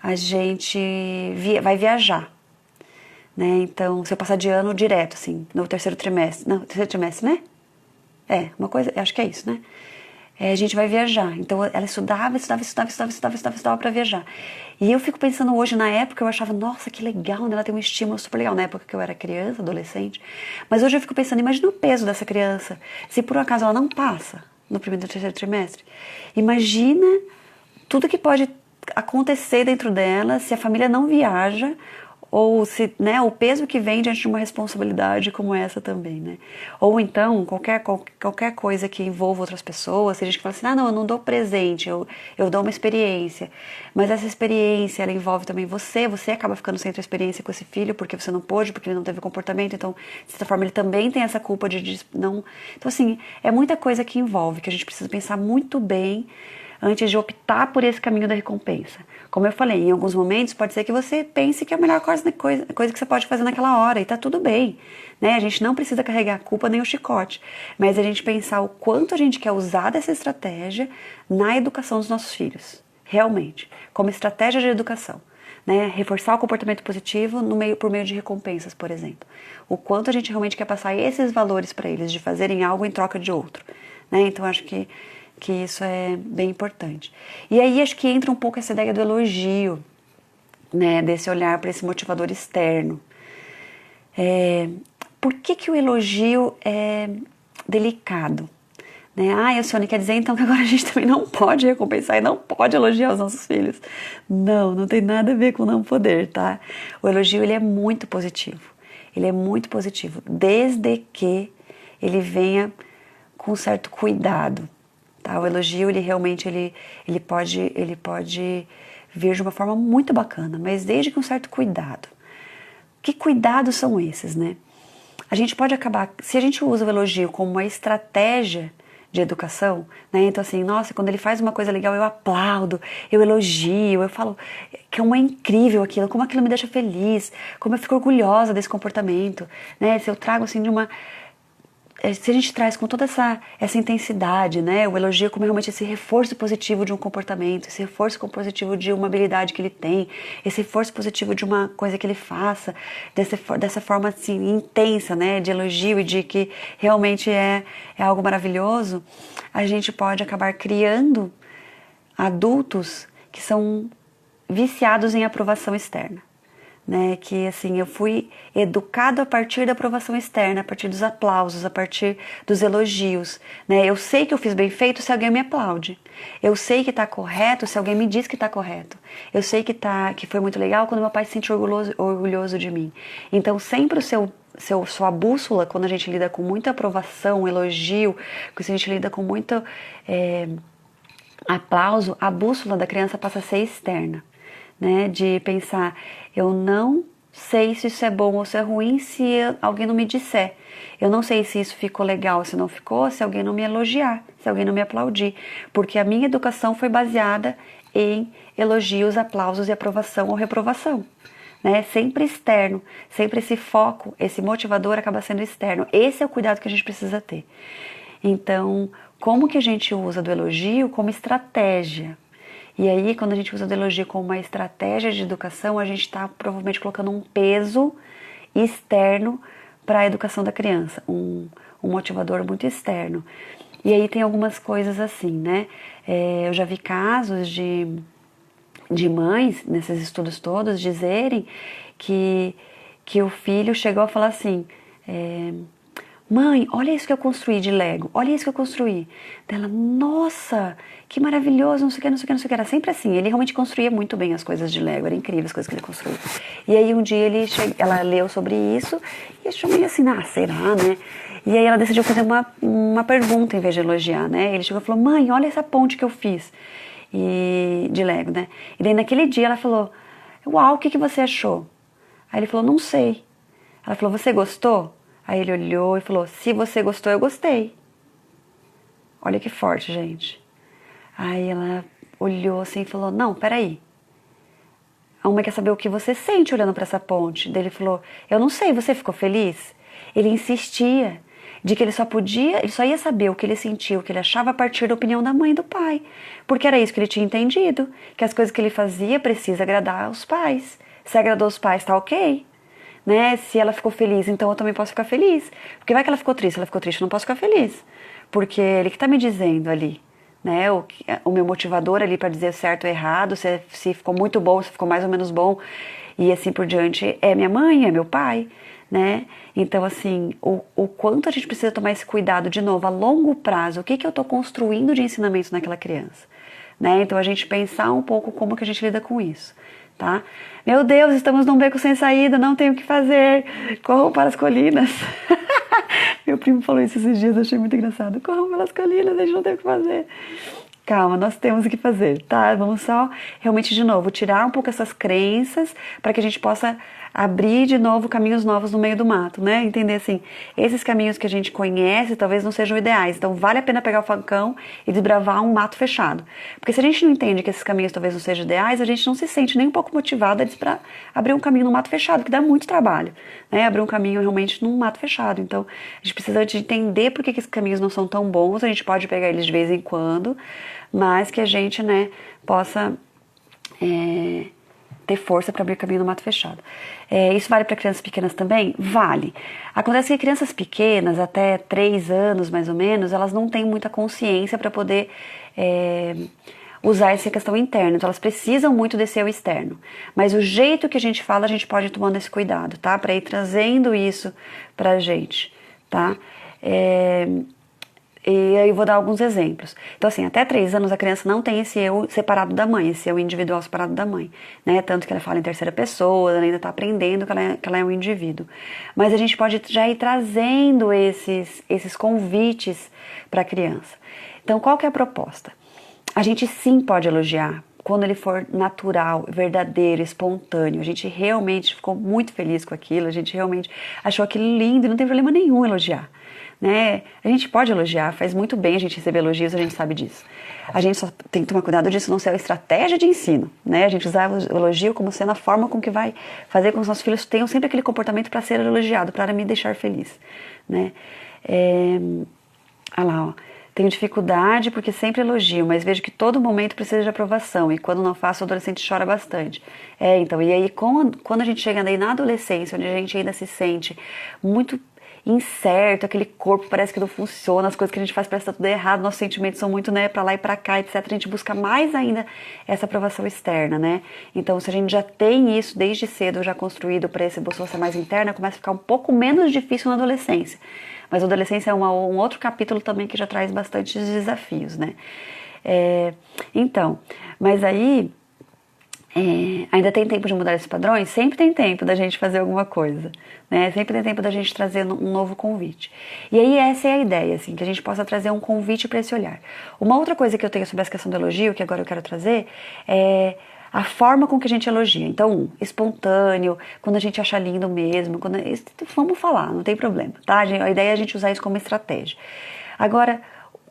a gente vai viajar. Né? Então, se eu passar de ano direto, assim, no terceiro trimestre, né? Uma coisa, acho que é isso, né? A gente vai viajar. Então ela estudava para viajar. E eu fico pensando hoje, na época eu achava, nossa, que legal, né? Ela tem um estímulo super legal, na época que eu era criança, adolescente. Mas hoje eu fico pensando, imagina o peso dessa criança, se por um acaso ela não passa no primeiro e terceiro trimestre. Imagina tudo que pode acontecer dentro dela se a família não viaja, ou se, né, o peso que vem diante de uma responsabilidade como essa também, né? Ou então, qualquer coisa que envolva outras pessoas, tem gente que fala assim, não, eu não dou presente, eu dou uma experiência, mas essa experiência, ela envolve também você acaba ficando sem a experiência com esse filho, porque você não pôde, porque ele não teve comportamento, então, de certa forma, ele também tem essa culpa de não... Então, assim, é muita coisa que envolve, que a gente precisa pensar muito bem antes de optar por esse caminho da recompensa. Como eu falei, em alguns momentos pode ser que você pense que é a melhor coisa que você pode fazer naquela hora, e tá tudo bem, né? A gente não precisa carregar a culpa nem o chicote, mas a gente pensar o quanto a gente quer usar dessa estratégia na educação dos nossos filhos, realmente, como estratégia de educação. Né, reforçar o comportamento positivo por meio de recompensas, por exemplo. O quanto a gente realmente quer passar esses valores para eles, de fazerem algo em troca de outro. Né? Então, acho que isso é bem importante. E aí, acho que entra um pouco essa ideia do elogio, né, desse olhar para esse motivador externo. Por que o elogio é delicado? Né? Alcione, quer dizer então que agora a gente também não pode recompensar e não pode elogiar os nossos filhos. Não tem nada a ver com não poder, tá? O elogio, ele é muito positivo. Ele é muito positivo, desde que ele venha com certo cuidado. Tá? O elogio, ele realmente ele pode vir de uma forma muito bacana, mas desde com certo cuidado. Que cuidados são esses, né? A gente pode acabar, se a gente usa o elogio como uma estratégia de educação, né? Então assim, nossa, quando ele faz uma coisa legal eu aplaudo, eu elogio, eu falo que é incrível aquilo, como aquilo me deixa feliz, como eu fico orgulhosa desse comportamento, né? Se eu trago assim se a gente traz com toda essa intensidade, né, o elogio como realmente esse reforço positivo de um comportamento, esse reforço positivo de uma habilidade que ele tem, esse reforço positivo de uma coisa que ele faça, dessa forma assim intensa, né, de elogio e de que realmente é algo maravilhoso, a gente pode acabar criando adultos que são viciados em aprovação externa. Né, que assim, eu fui educado a partir da aprovação externa, a partir dos aplausos, a partir dos elogios, né, eu sei que eu fiz bem feito se alguém me aplaude, eu sei que está correto se alguém me diz que está correto, eu sei que foi muito legal quando meu pai se sente orgulhoso de mim. Então sempre sua bússola, quando a gente lida com muita aprovação, elogio, quando a gente lida com muito aplauso, a bússola da criança passa a ser externa. Né, de pensar, eu não sei se isso é bom ou se é ruim se alguém não me disser. Eu não sei se isso ficou legal, se não ficou, se alguém não me elogiar, se alguém não me aplaudir. Porque a minha educação foi baseada em elogios, aplausos e aprovação ou reprovação. Né? Sempre externo, sempre esse foco, esse motivador acaba sendo externo. Esse é o cuidado que a gente precisa ter. Então, como que a gente usa do elogio como estratégia? E aí, quando a gente usa o elogio como uma estratégia de educação, a gente está provavelmente colocando um peso externo para a educação da criança, um motivador muito externo. E aí tem algumas coisas assim, né? Eu já vi casos de mães, nesses estudos todos, dizerem que o filho chegou a falar assim... mãe, olha isso que eu construí de Lego, olha isso que eu construí. Dela, nossa, que maravilhoso, não sei o que, não sei o que, não sei o que. Era sempre assim, ele realmente construía muito bem as coisas de Lego, era incrível as coisas que ele construía. E aí um dia ela leu sobre isso e achou meio assim, será, né? E aí ela decidiu fazer uma pergunta em vez de elogiar, né? Ele chegou e falou, mãe, olha essa ponte que eu fiz de Lego, né? E daí naquele dia ela falou, uau, o que você achou? Aí ele falou, não sei. Ela falou, você gostou? Aí ele olhou e falou, se você gostou, eu gostei. Olha que forte, gente. Aí ela olhou assim e falou, não, peraí. A mãe quer saber o que você sente olhando para essa ponte. Daí ele falou, eu não sei, você ficou feliz? Ele insistia de que ele só ia saber o que ele sentia, o que ele achava a partir da opinião da mãe e do pai. Porque era isso que ele tinha entendido, que as coisas que ele fazia precisa agradar os pais. Se agradou os pais, tá ok. Né? Se ela ficou feliz, então eu também posso ficar feliz. Porque vai que ela ficou triste, eu não posso ficar feliz. Porque ele que está me dizendo ali, né? O meu motivador ali para dizer certo ou errado, se ficou muito bom, se ficou mais ou menos bom, e assim por diante, é minha mãe, é meu pai, né? Então assim, o quanto a gente precisa tomar esse cuidado, de novo, a longo prazo, o que eu estou construindo de ensinamento naquela criança, né? Então a gente pensar um pouco como que a gente lida com isso. tá? Meu Deus, estamos num beco sem saída, não tenho o que fazer, corram para as colinas. Meu primo falou isso esses dias, eu achei muito engraçado. Corram pelas colinas, a gente não tem o que fazer. Calma, nós temos o que fazer, tá? Vamos só, realmente, de novo, tirar um pouco essas crenças para que a gente possa abrir de novo caminhos novos no meio do mato, né? Entender assim, esses caminhos que a gente conhece talvez não sejam ideais, então vale a pena pegar o facão e desbravar um mato fechado. Porque se a gente não entende que esses caminhos talvez não sejam ideais, a gente não se sente nem um pouco motivada para abrir um caminho no mato fechado, que dá muito trabalho, né? Abrir um caminho realmente num mato fechado. Então, a gente precisa de entender por que esses caminhos não são tão bons, a gente pode pegar eles de vez em quando, mas que a gente, né, possa ter força para abrir caminho no mato fechado. Isso vale para crianças pequenas também? Vale. Acontece que crianças pequenas, até 3 anos mais ou menos, elas não têm muita consciência para poder usar essa questão interna, então elas precisam muito desse eu externo. Mas o jeito que a gente fala, a gente pode ir tomando esse cuidado, tá? Para ir trazendo isso pra gente, tá? E aí eu vou dar alguns exemplos. Então assim, até 3 anos a criança não tem esse eu separado da mãe, esse eu individual separado da mãe, né? Tanto que ela fala em terceira pessoa, ela ainda está aprendendo que ela é um indivíduo. Mas a gente pode já ir trazendo esses convites para a criança. Então qual que é a proposta? A gente sim pode elogiar quando ele for natural, verdadeiro, espontâneo. A gente realmente ficou muito feliz com aquilo, a gente realmente achou aquilo lindo e não tem problema nenhum elogiar. Né? A gente pode elogiar, faz muito bem a gente receber elogios, a gente sabe disso. A gente só tem que tomar cuidado disso não ser uma estratégia de ensino, né? A gente usar o elogio como sendo a forma com que vai fazer com que os nossos filhos tenham sempre aquele comportamento para ser elogiado, para me deixar feliz, né? Olha lá, ó. Tenho dificuldade porque sempre elogio, mas vejo que todo momento precisa de aprovação e quando não faço o adolescente chora bastante. Então, e aí quando a gente chega aí na adolescência, onde a gente ainda se sente muito incerto, aquele corpo parece que não funciona, as coisas que a gente faz parece que tá tudo errado, nossos sentimentos são muito, né, pra lá e pra cá, etc. A gente busca mais ainda essa aprovação externa, né? Então, se a gente já tem isso desde cedo já construído para essa busca mais interna, começa a ficar um pouco menos difícil na adolescência. Mas a adolescência é um outro capítulo também que já traz bastante desafios, né? Então, mas aí ainda tem tempo de mudar esses padrões? Sempre tem tempo da gente fazer alguma coisa, né? Sempre tem tempo da gente trazer um novo convite. E aí essa é a ideia, assim, que a gente possa trazer um convite para esse olhar. Uma outra coisa que eu tenho sobre essa questão do elogio, que agora eu quero trazer, é a forma com que a gente elogia. Então, espontâneo, quando a gente acha lindo mesmo, vamos falar, não tem problema, tá? A ideia é a gente usar isso como estratégia. Agora,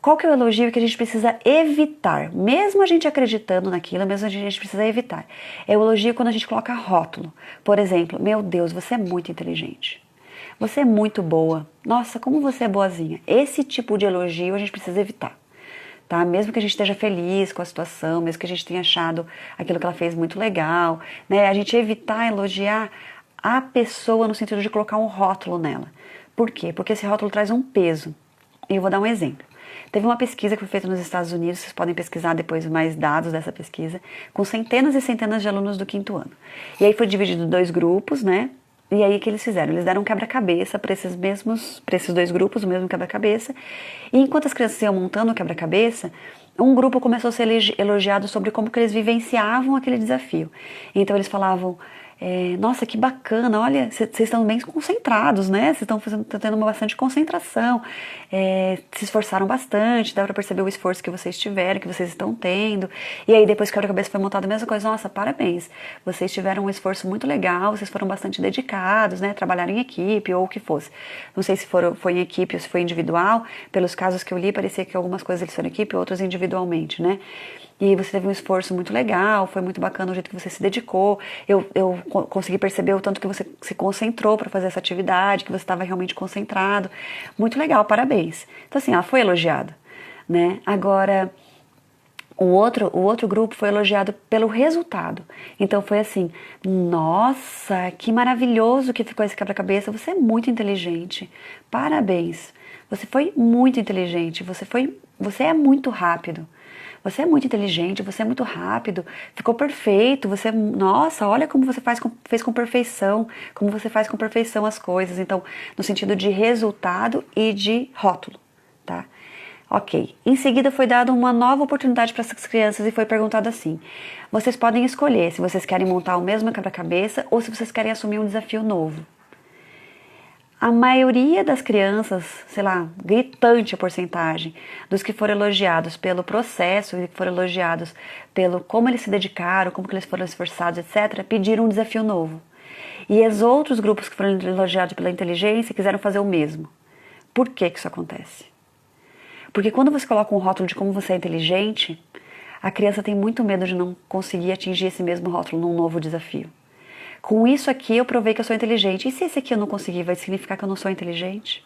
qual que é o elogio que a gente precisa evitar? Mesmo a gente acreditando naquilo, mesmo a gente precisa evitar. É o elogio quando a gente coloca rótulo. Por exemplo, meu Deus, você é muito inteligente. Você é muito boa. Nossa, como você é boazinha. Esse tipo de elogio a gente precisa evitar. Tá? Mesmo que a gente esteja feliz com a situação, mesmo que a gente tenha achado aquilo que ela fez muito legal, né? A gente evitar elogiar a pessoa no sentido de colocar um rótulo nela. Por quê? Porque esse rótulo traz um peso. E eu vou dar um exemplo. Teve uma pesquisa que foi feita nos Estados Unidos, vocês podem pesquisar depois mais dados dessa pesquisa, com centenas e centenas de alunos do 5º ano. E aí foi dividido em 2 grupos, né? E aí o que eles fizeram? Eles deram um quebra-cabeça para esses 2 grupos, o mesmo quebra-cabeça. E enquanto as crianças iam montando o quebra-cabeça, um grupo começou a ser elogiado sobre como que eles vivenciavam aquele desafio. Então eles falavam: nossa, que bacana, olha, vocês estão bem concentrados, né? Vocês estão tendo bastante concentração, se esforçaram bastante, dá pra perceber o esforço que vocês tiveram, que vocês estão tendo. E aí depois que o quebra-cabeça foi montado, a mesma coisa: nossa, parabéns, vocês tiveram um esforço muito legal, vocês foram bastante dedicados, né? Trabalharam em equipe ou o que fosse. Não sei se foi em equipe ou se foi individual, pelos casos que eu li, parecia que algumas coisas eles foram em equipe, outras individualmente, né? E você teve um esforço muito legal, foi muito bacana o jeito que você se dedicou, eu consegui perceber o tanto que você se concentrou para fazer essa atividade, que você estava realmente concentrado. Muito legal, parabéns. Então assim, ela foi elogiada, né? Agora, o outro grupo foi elogiado pelo resultado. Então foi assim: nossa, que maravilhoso que ficou esse quebra-cabeça, você é muito inteligente, parabéns. Você foi muito inteligente, você é muito rápido. Você é muito inteligente, você é muito rápido, ficou perfeito, nossa, olha como você fez com perfeição, como você faz com perfeição as coisas. Então, no sentido de resultado e de rótulo, tá? Ok. Em seguida foi dada uma nova oportunidade para essas crianças e foi perguntado assim: vocês podem escolher se vocês querem montar o mesmo quebra-cabeça ou se vocês querem assumir um desafio novo. A maioria das crianças, sei lá, gritante a porcentagem, dos que foram elogiados pelo processo e que foram elogiados pelo como eles se dedicaram, como que eles foram esforçados, etc., pediram um desafio novo. E os outros grupos que foram elogiados pela inteligência quiseram fazer o mesmo. Por que isso acontece? Porque quando você coloca um rótulo de como você é inteligente, a criança tem muito medo de não conseguir atingir esse mesmo rótulo num novo desafio. Com isso aqui eu provei que eu sou inteligente. E se esse aqui eu não conseguir, vai significar que eu não sou inteligente?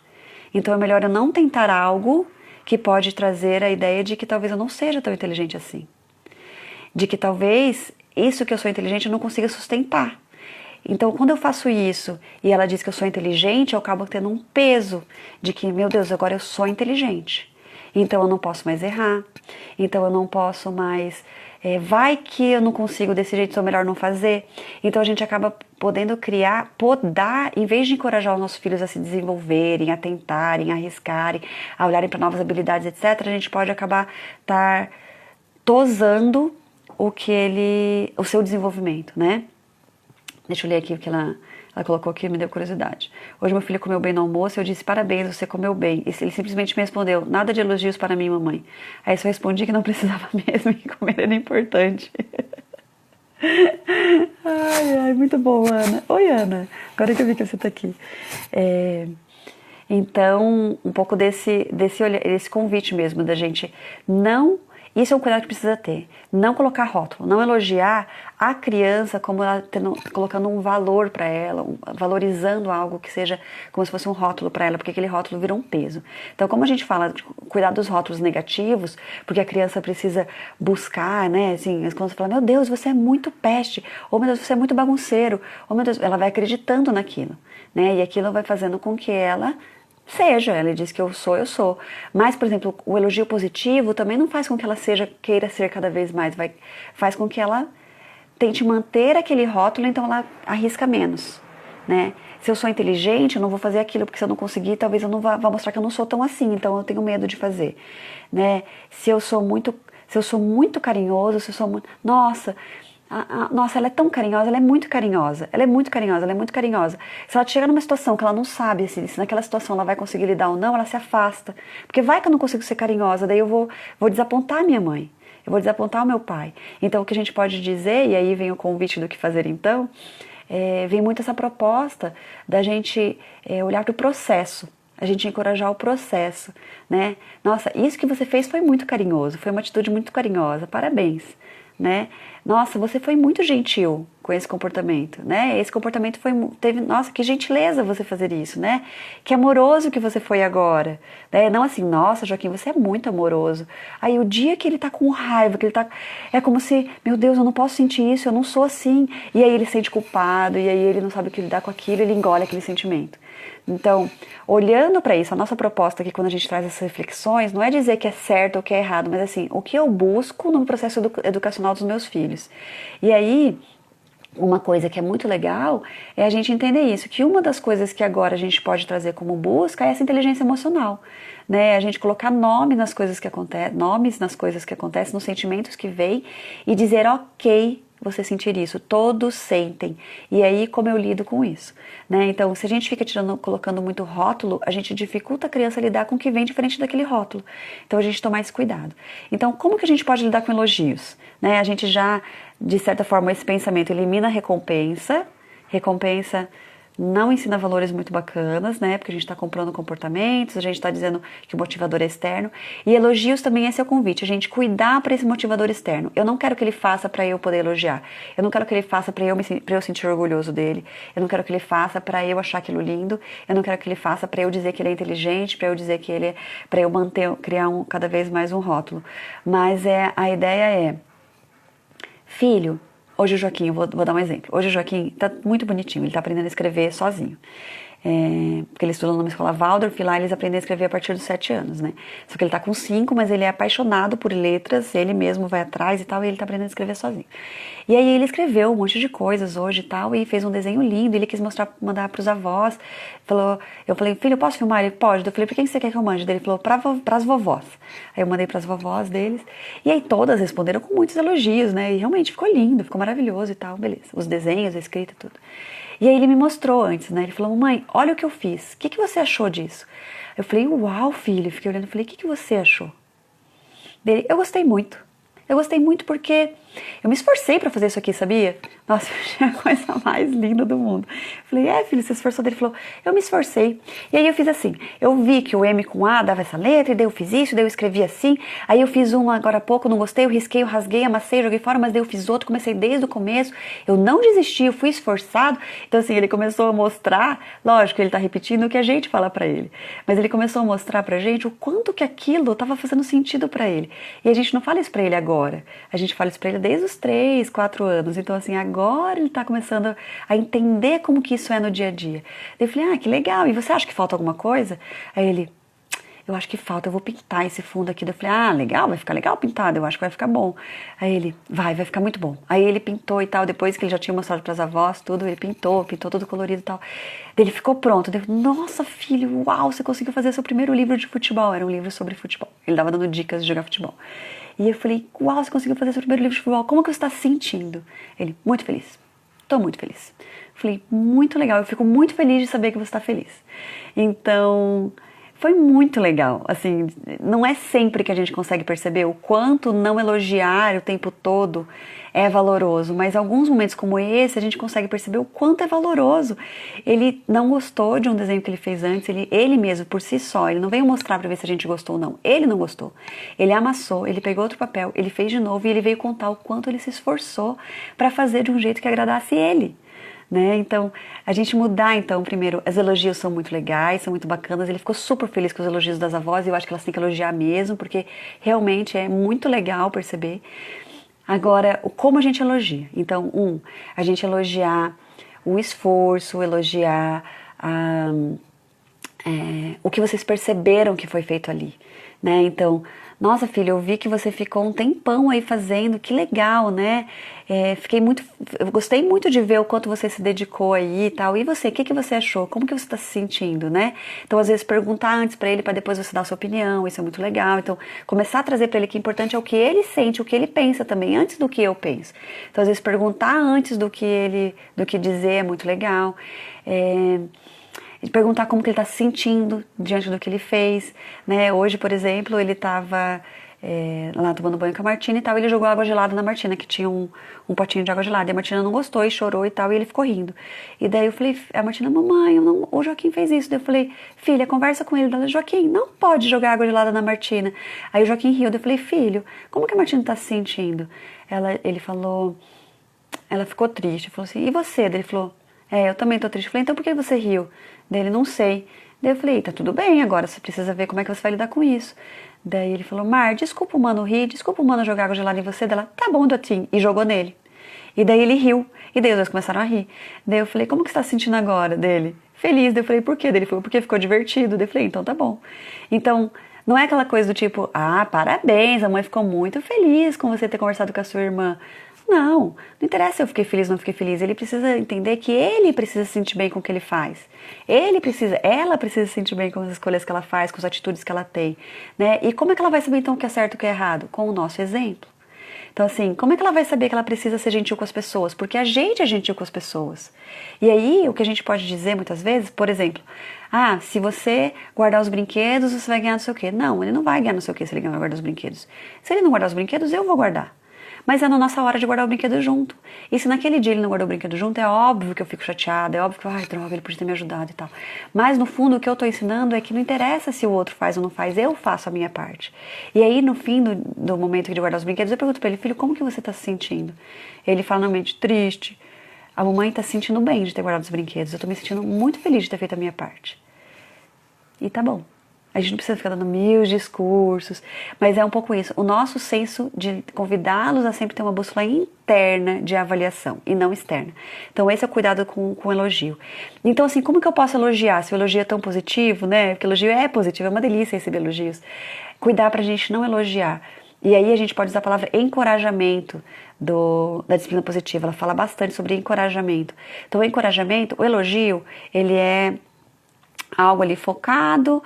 Então é melhor eu não tentar algo que pode trazer a ideia de que talvez eu não seja tão inteligente assim. De que talvez isso que eu sou inteligente eu não consiga sustentar. Então quando eu faço isso e ela diz que eu sou inteligente, eu acabo tendo um peso de que, meu Deus, agora eu sou inteligente. Então eu não posso mais errar. Então eu não posso mais... vai que eu não consigo desse jeito, então é melhor não fazer. Então a gente acaba podendo podar, em vez de encorajar os nossos filhos a se desenvolverem, a tentarem, a arriscarem, a olharem para novas habilidades, etc., a gente pode acabar tosando o seu desenvolvimento, né? Deixa eu ler aqui o que ela colocou aqui, me deu curiosidade. Hoje meu filho comeu bem no almoço, eu disse, parabéns, você comeu bem. E ele simplesmente me respondeu, nada de elogios para mim, mamãe. Aí eu só respondi que não precisava mesmo e que comer era importante. Ai, muito bom, Ana. Oi, Ana. Agora que eu vi que você está aqui. Então, um pouco desse convite mesmo, da gente não... Isso é um cuidado que precisa ter. Não colocar rótulo, não elogiar a criança como ela colocando um valor para ela, valorizando algo que seja como se fosse um rótulo para ela, porque aquele rótulo vira um peso. Então, como a gente fala de cuidar dos rótulos negativos, porque a criança precisa buscar, né? Assim, quando você fala, meu Deus, você é muito peste, ou meu Deus, você é muito bagunceiro, ou meu Deus, ela vai acreditando naquilo, né? E aquilo vai fazendo com que ela diz que eu sou. Mas, por exemplo, o elogio positivo também não faz com que ela queira ser cada vez mais, faz com que ela tente manter aquele rótulo, então ela arrisca menos, né? Se eu sou inteligente, eu não vou fazer aquilo, porque se eu não conseguir, talvez eu não vá mostrar que eu não sou tão assim, então eu tenho medo de fazer, né? Se eu sou muito carinhoso, nossa, ela é tão carinhosa, ela é muito carinhosa, ela é muito carinhosa, ela é muito carinhosa. Se ela chega numa situação que ela não sabe se naquela situação ela vai conseguir lidar ou não, ela se afasta. Porque vai que eu não consigo ser carinhosa, daí eu vou desapontar a minha mãe, eu vou desapontar o meu pai. Então o que a gente pode dizer, e aí vem o convite do que fazer então, vem muito essa proposta da gente olhar para o processo. A gente encorajar o processo, né? Nossa, isso que você fez foi muito carinhoso, foi uma atitude muito carinhosa, parabéns, né? Nossa, você foi muito gentil com esse comportamento, né? Esse comportamento nossa, que gentileza você fazer isso, né? Que amoroso que você foi agora, né? Não assim, nossa, Joaquim, você é muito amoroso. Aí o dia que ele tá com raiva, é como se, meu Deus, eu não posso sentir isso, eu não sou assim. E aí ele se sente culpado, e aí ele não sabe o que lidar com aquilo, ele engole aquele sentimento. Então, olhando para isso, a nossa proposta aqui quando a gente traz essas reflexões, não é dizer que é certo ou que é errado, mas assim, o que eu busco no processo educacional dos meus filhos. E aí, uma coisa que é muito legal é a gente entender isso, que uma das coisas que agora a gente pode trazer como busca é essa inteligência emocional, né? A gente colocar nomes nas coisas que acontecem, nos sentimentos que vêm e dizer, ok, você sentir isso, todos sentem. E aí, como eu lido com isso, né? Então, se a gente fica colocando muito rótulo, a gente dificulta a criança a lidar com o que vem diferente daquele rótulo. Então, a gente tomar esse cuidado. Então, como que a gente pode lidar com elogios? Né? A gente já, de certa forma, esse pensamento elimina a recompensa não ensina valores muito bacanas, né? Porque a gente está comprando comportamentos, a gente está dizendo que o motivador é externo. E elogios também, esse é o convite, a gente cuidar para esse motivador externo. Eu não quero que ele faça para eu poder elogiar. Eu não quero que ele faça para eu sentir orgulhoso dele. Eu não quero que ele faça para eu achar aquilo lindo. Eu não quero que ele faça para eu dizer que ele é inteligente, para eu dizer que ele para eu criar cada vez mais um rótulo. Mas a ideia é, filho, hoje o Joaquim, eu vou dar um exemplo. Hoje o Joaquim tá muito bonitinho, ele tá aprendendo a escrever sozinho. porque ele estudou numa escola Waldorf, e lá eles aprendem a escrever a partir dos 7 anos, né? Só que ele tá com 5, mas ele é apaixonado por letras, ele mesmo vai atrás e tal, e ele tá aprendendo a escrever sozinho. E aí ele escreveu um monte de coisas hoje e tal, e fez um desenho lindo, ele quis mandar pros avós, eu falei, filho, eu posso filmar? Ele, pode. Eu falei, por quem você quer que eu mande? Ele falou, pras vovós. Aí eu mandei pras vovós deles, e aí todas responderam com muitos elogios, né? E realmente ficou lindo, ficou maravilhoso e tal, beleza. Os desenhos, a escrita, tudo. E aí ele me mostrou antes, né? Ele falou, mãe, olha o que eu fiz. O que você achou disso? Eu falei, uau, filho. Fiquei olhando e falei, o que você achou? Dele, eu gostei muito. Eu gostei muito porque eu me esforcei pra fazer isso aqui, sabia? Nossa, eu achei a coisa mais linda do mundo. Falei, filho, você se esforçou? Ele falou, eu me esforcei. E aí eu fiz assim, eu vi que o M com A dava essa letra, e daí eu fiz isso, daí eu escrevi assim, aí eu fiz uma agora há pouco, não gostei, eu risquei, eu rasguei, amassei, joguei fora, mas daí eu fiz outro, comecei desde o começo, eu não desisti, eu fui esforçado. Então assim, ele começou a mostrar, lógico, ele tá repetindo o que a gente fala pra ele, mas ele começou a mostrar pra gente o quanto que aquilo tava fazendo sentido pra ele. E a gente não fala isso pra ele agora, a gente fala isso pra ele desde os 3, 4 anos, então assim, agora ele tá começando a entender como que isso é no dia a dia. Eu falei, que legal, e você acha que falta alguma coisa? Aí ele, eu acho que falta, eu vou pintar esse fundo aqui. Eu falei, legal, vai ficar legal pintado, eu acho que vai ficar bom. Aí ele, vai ficar muito bom. Aí ele pintou e tal, depois que ele já tinha mostrado pras avós, tudo, ele pintou todo colorido e tal. Daí ele ficou pronto, daí eu falei, nossa filho, uau, você conseguiu fazer seu primeiro livro de futebol. Era um livro sobre futebol, ele dava dando dicas de jogar futebol. E eu falei, uau, você conseguiu fazer seu primeiro livro de futebol, como que você está se sentindo? Ele, muito feliz, estou muito feliz. Falei, muito legal, eu fico muito feliz de saber que você está feliz. Então, foi muito legal, assim, não é sempre que a gente consegue perceber o quanto não elogiar o tempo todo é valoroso, mas alguns momentos como esse a gente consegue perceber o quanto é valoroso. Ele não gostou de um desenho que ele fez antes, ele mesmo, por si só, ele não veio mostrar pra ver se a gente gostou ou não, ele não gostou. Ele amassou, ele pegou outro papel, ele fez de novo e ele veio contar o quanto ele se esforçou pra fazer de um jeito que agradasse ele. Né? Então, a gente mudar, então, primeiro, os elogios são muito legais, são muito bacanas, ele ficou super feliz com os elogios das avós, e eu acho que elas têm que elogiar mesmo, porque realmente é muito legal perceber. Agora, como a gente elogia? Então, a gente elogiar o esforço, elogiar o que vocês perceberam que foi feito ali, né? Então, nossa filha, eu vi que você ficou um tempão aí fazendo, que legal, né? Eu gostei muito de ver o quanto você se dedicou aí e tal. E você, o que você achou? Como que você está se sentindo, né? Então, às vezes, perguntar antes para ele, para depois você dar a sua opinião, isso é muito legal. Então, começar a trazer para ele que o importante é o que ele sente, o que ele pensa também, antes do que eu penso. Então, às vezes, perguntar antes do que dizer é muito legal. De perguntar como que ele está se sentindo diante do que ele fez, né? Hoje, por exemplo, ele estava lá tomando banho com a Martina e tal, ele jogou água gelada na Martina, que tinha um potinho de água gelada, e a Martina não gostou e chorou e tal, e ele ficou rindo. E daí eu falei, a Martina, mamãe, o Joaquim fez isso. Daí eu falei, filha, conversa com ele. Ela, Joaquim, não pode jogar água gelada na Martina. Aí o Joaquim riu, daí eu falei, filho, como que a Martina está se sentindo? Ele falou, ela ficou triste, falou assim, e você? Daí ele falou, eu também tô triste. Eu falei, então por que você riu? Daí ele, não sei. Daí eu falei, tá tudo bem, agora você precisa ver como é que você vai lidar com isso. Daí ele falou, Mar, desculpa o mano rir, desculpa o mano jogar água gelada em você. Daí ela, tá bom, Dotinho, e jogou nele. E daí ele riu, e daí os dois começaram a rir. Daí eu falei, como que você tá se sentindo agora? Dele, feliz. Daí eu falei, por quê? Daí ele falou, porque ficou divertido. Daí eu falei, então tá bom. Então, não é aquela coisa do tipo, parabéns, a mãe ficou muito feliz com você ter conversado com a sua irmã. Não interessa se eu fiquei feliz ou não fiquei feliz. Ele precisa entender que ele precisa se sentir bem com o que ele faz. Ela precisa se sentir bem com as escolhas que ela faz, com as atitudes que ela tem, né? E como é que ela vai saber então o que é certo e o que é errado? Com o nosso exemplo. Então assim, como é que ela vai saber que ela precisa ser gentil com as pessoas? Porque a gente é gentil com as pessoas. E aí, o que a gente pode dizer muitas vezes, por exemplo, se você guardar os brinquedos, você vai ganhar não sei o quê. Não, ele não vai ganhar não sei o quê se ele guardar os brinquedos. Se ele não guardar os brinquedos, eu vou guardar. Mas é na nossa hora de guardar o brinquedo junto. E se naquele dia ele não guardou o brinquedo junto, é óbvio que eu fico chateada, é óbvio que, droga, ele podia ter me ajudado e tal. Mas no fundo o que eu tô ensinando é que não interessa se o outro faz ou não faz, eu faço a minha parte. E aí no fim do momento de guardar os brinquedos, eu pergunto pra ele, filho, como que você tá se sentindo? Ele fala normalmente, triste. A mamãe tá se sentindo bem de ter guardado os brinquedos, eu tô me sentindo muito feliz de ter feito a minha parte. E tá bom. A gente não precisa ficar dando mil discursos, mas é um pouco isso. O nosso senso de convidá-los a sempre ter uma bússola interna de avaliação e não externa. Então esse é o cuidado com o elogio. Então assim, como que eu posso elogiar? Se o elogio é tão positivo, né? Porque elogio é positivo, é uma delícia receber elogios. Cuidar pra gente não elogiar. E aí a gente pode usar a palavra encorajamento da disciplina positiva. Ela fala bastante sobre encorajamento. Então o encorajamento, o elogio, ele é algo ali focado,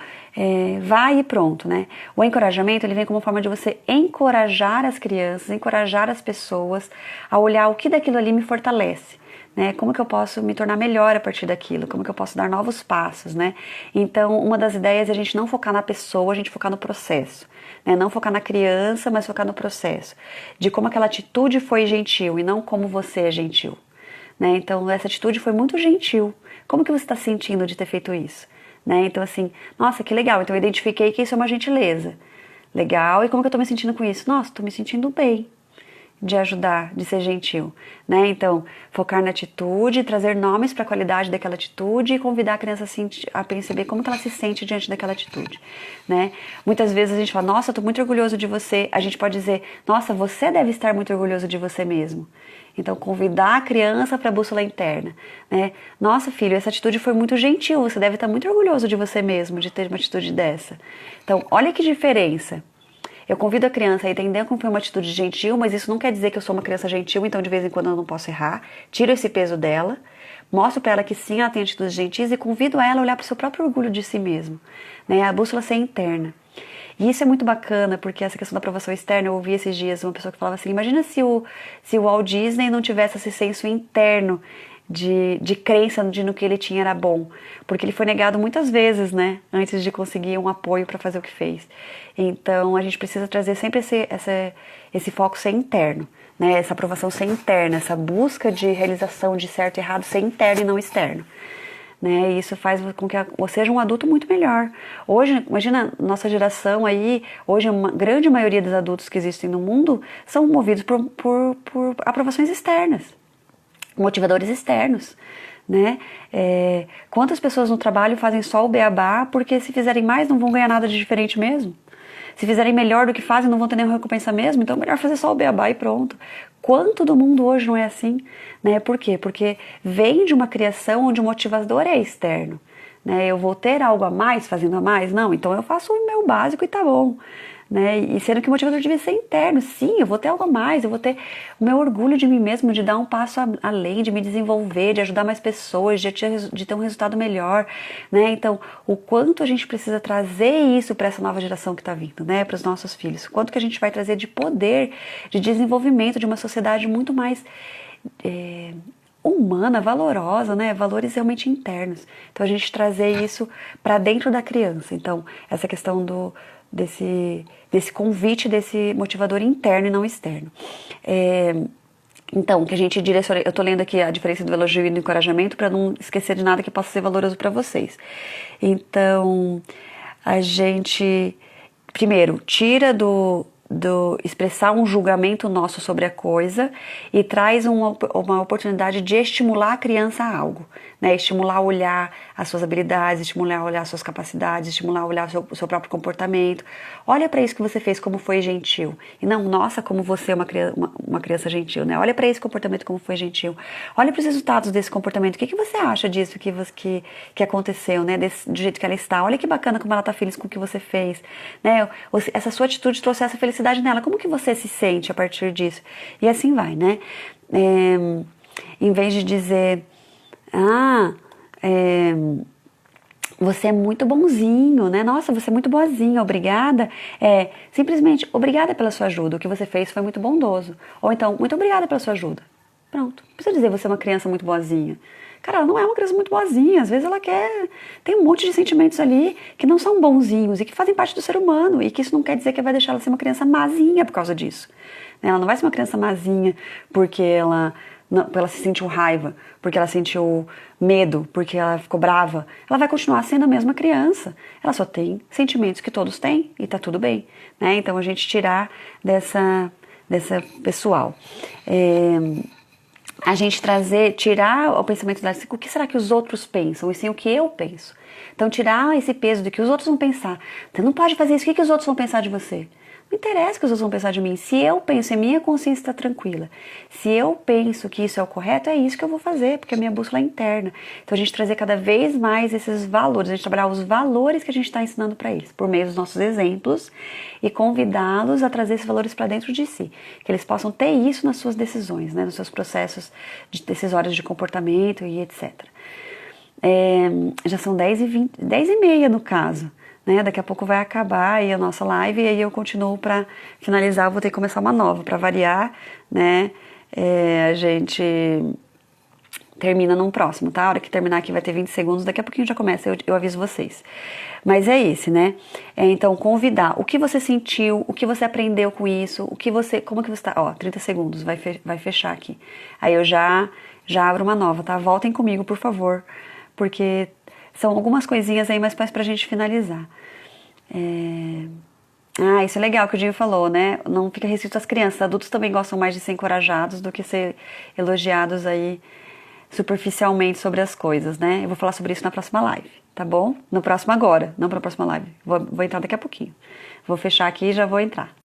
vai e pronto, né? O encorajamento, ele vem como forma de você encorajar as crianças, encorajar as pessoas a olhar o que daquilo ali me fortalece, né? Como que eu posso me tornar melhor a partir daquilo? Como que eu posso dar novos passos, né? Então, uma das ideias é a gente não focar na pessoa, a gente focar no processo, né? Não focar na criança, mas focar no processo, de como aquela atitude foi gentil e não como você é gentil, né? Então, essa atitude foi muito gentil. Como que você está sentindo de ter feito isso? Né? Então assim, nossa, que legal, então eu identifiquei que isso é uma gentileza. Legal, e como que eu tô me sentindo com isso? Nossa, tô me sentindo bem de ajudar, de ser gentil, né? Então, focar na atitude, trazer nomes para a qualidade daquela atitude e convidar a criança a perceber como que ela se sente diante daquela atitude, né? Muitas vezes a gente fala, nossa, eu tô muito orgulhoso de você. A gente pode dizer, nossa, você deve estar muito orgulhoso de você mesmo. Então, convidar a criança para a bússola interna, né? Nossa, filho, essa atitude foi muito gentil, você deve estar muito orgulhoso de você mesmo, de ter uma atitude dessa. Então, olha que diferença. Eu convido a criança a entender como foi uma atitude gentil, mas isso não quer dizer que eu sou uma criança gentil, então de vez em quando eu não posso errar. Tiro esse peso dela, mostro para ela que sim, ela tem atitudes gentis e convido ela a olhar para o seu próprio orgulho de si mesmo, né? A bússola ser interna. E isso é muito bacana, porque essa questão da aprovação externa, eu ouvi esses dias uma pessoa que falava assim, imagina se o Walt Disney não tivesse esse senso interno de crença de no que ele tinha era bom, porque ele foi negado muitas vezes, né, antes de conseguir um apoio para fazer o que fez. Então a gente precisa trazer sempre esse foco ser interno, né, essa aprovação ser interna, essa busca de realização de certo e errado ser interno e não externo. Né, e isso faz com que você seja um adulto muito melhor. Hoje, imagina, nossa geração aí, hoje uma grande maioria dos adultos que existem no mundo são movidos por aprovações externas, motivadores externos, né? Quantas pessoas no trabalho fazem só o beabá porque se fizerem mais não vão ganhar nada de diferente mesmo? Se fizerem melhor do que fazem, não vão ter nenhuma recompensa mesmo, então é melhor fazer só o beabá e pronto. Quanto do mundo hoje não é assim? Né? Por quê? Porque vem de uma criação onde o motivador é externo. Né? Eu vou ter algo a mais fazendo a mais? Não, então eu faço o meu básico e tá bom. Né? E sendo que o motivador devia ser interno. Sim, eu vou ter algo a mais, eu vou ter o meu orgulho de mim mesmo, de dar um passo além, de me desenvolver, de ajudar mais pessoas, de ter um resultado melhor, né? Então, o quanto a gente precisa trazer isso para essa nova geração que está vindo, né? Para os nossos filhos, o quanto que a gente vai trazer de poder, de desenvolvimento de uma sociedade muito mais humana, valorosa, né? Valores realmente internos. Então, a gente trazer isso para dentro da criança. Então, essa questão desse convite, desse motivador interno e não externo. Então, que a gente direciona, eu estou lendo aqui a diferença do elogio e do encorajamento para não esquecer de nada que possa ser valoroso para vocês. Então, a gente, primeiro, tira do expressar um julgamento nosso sobre a coisa e traz uma oportunidade de estimular a criança a algo, né? Estimular a olhar as suas habilidades, estimular a olhar as suas capacidades, estimular a olhar o seu próprio comportamento. Olha para isso que você fez, como foi gentil. E não, nossa, como você é uma criança gentil, né? Olha para esse comportamento, como foi gentil. Olha para os resultados desse comportamento. O que você acha disso que aconteceu, né? Do jeito que ela está. Olha que bacana como ela está feliz com o que você fez, né? Essa sua atitude trouxe essa felicidade nela. Como que você se sente a partir disso? E assim vai, né? Em vez de dizer, você é muito bonzinho, né? Nossa, você é muito boazinha, obrigada. Simplesmente, obrigada pela sua ajuda. O que você fez foi muito bondoso. Ou então, muito obrigada pela sua ajuda. Pronto. Não precisa dizer você é uma criança muito boazinha. Cara, ela não é uma criança muito boazinha. Às vezes ela tem um monte de sentimentos ali que não são bonzinhos e que fazem parte do ser humano. E que isso não quer dizer que vai deixar ela ser uma criança mazinha por causa disso. Ela não vai ser uma criança mazinha porque ela se sentiu raiva, porque ela sentiu medo, porque ela ficou brava. Ela vai continuar sendo a mesma criança. Ela só tem sentimentos que todos têm e tá tudo bem, né? Então a gente tirar dessa pessoal. a gente tirar o pensamento da o que será que os outros pensam, e sim o que eu penso. Então, tirar esse peso de que os outros vão pensar. Você não pode fazer isso, o que os outros vão pensar de você? Não interessa o que os outros vão pensar de mim. Se eu penso e a minha consciência está tranquila, se eu penso que isso é o correto, é isso que eu vou fazer, porque a minha bússola é interna. Então, a gente trazer cada vez mais esses valores, a gente trabalhar os valores que a gente está ensinando para eles, por meio dos nossos exemplos, e convidá-los a trazer esses valores para dentro de si. Que eles possam ter isso nas suas decisões, né, nos seus processos decisórios de comportamento e etc. Já são 10h30 no caso, né? Daqui a pouco vai acabar aí a nossa live e aí eu continuo para finalizar, vou ter que começar uma nova para variar, né? A gente termina num próximo, tá? A hora que terminar aqui vai ter 20 segundos, daqui a pouquinho já começa, eu aviso vocês. Mas é esse, né? Então, convidar. O que você sentiu, o que você aprendeu com isso, como que você tá... Ó, 30 segundos, vai fechar aqui. Aí eu já abro uma nova, tá? Voltem comigo, por favor, porque são algumas coisinhas aí, mas pra gente finalizar. Isso é legal que o Dinho falou, né? Não fica restrito às crianças. Adultos também gostam mais de ser encorajados do que ser elogiados aí superficialmente sobre as coisas, né? Eu vou falar sobre isso na próxima live, tá bom? No próximo agora, não para a próxima live. Vou entrar daqui a pouquinho. Vou fechar aqui e já vou entrar.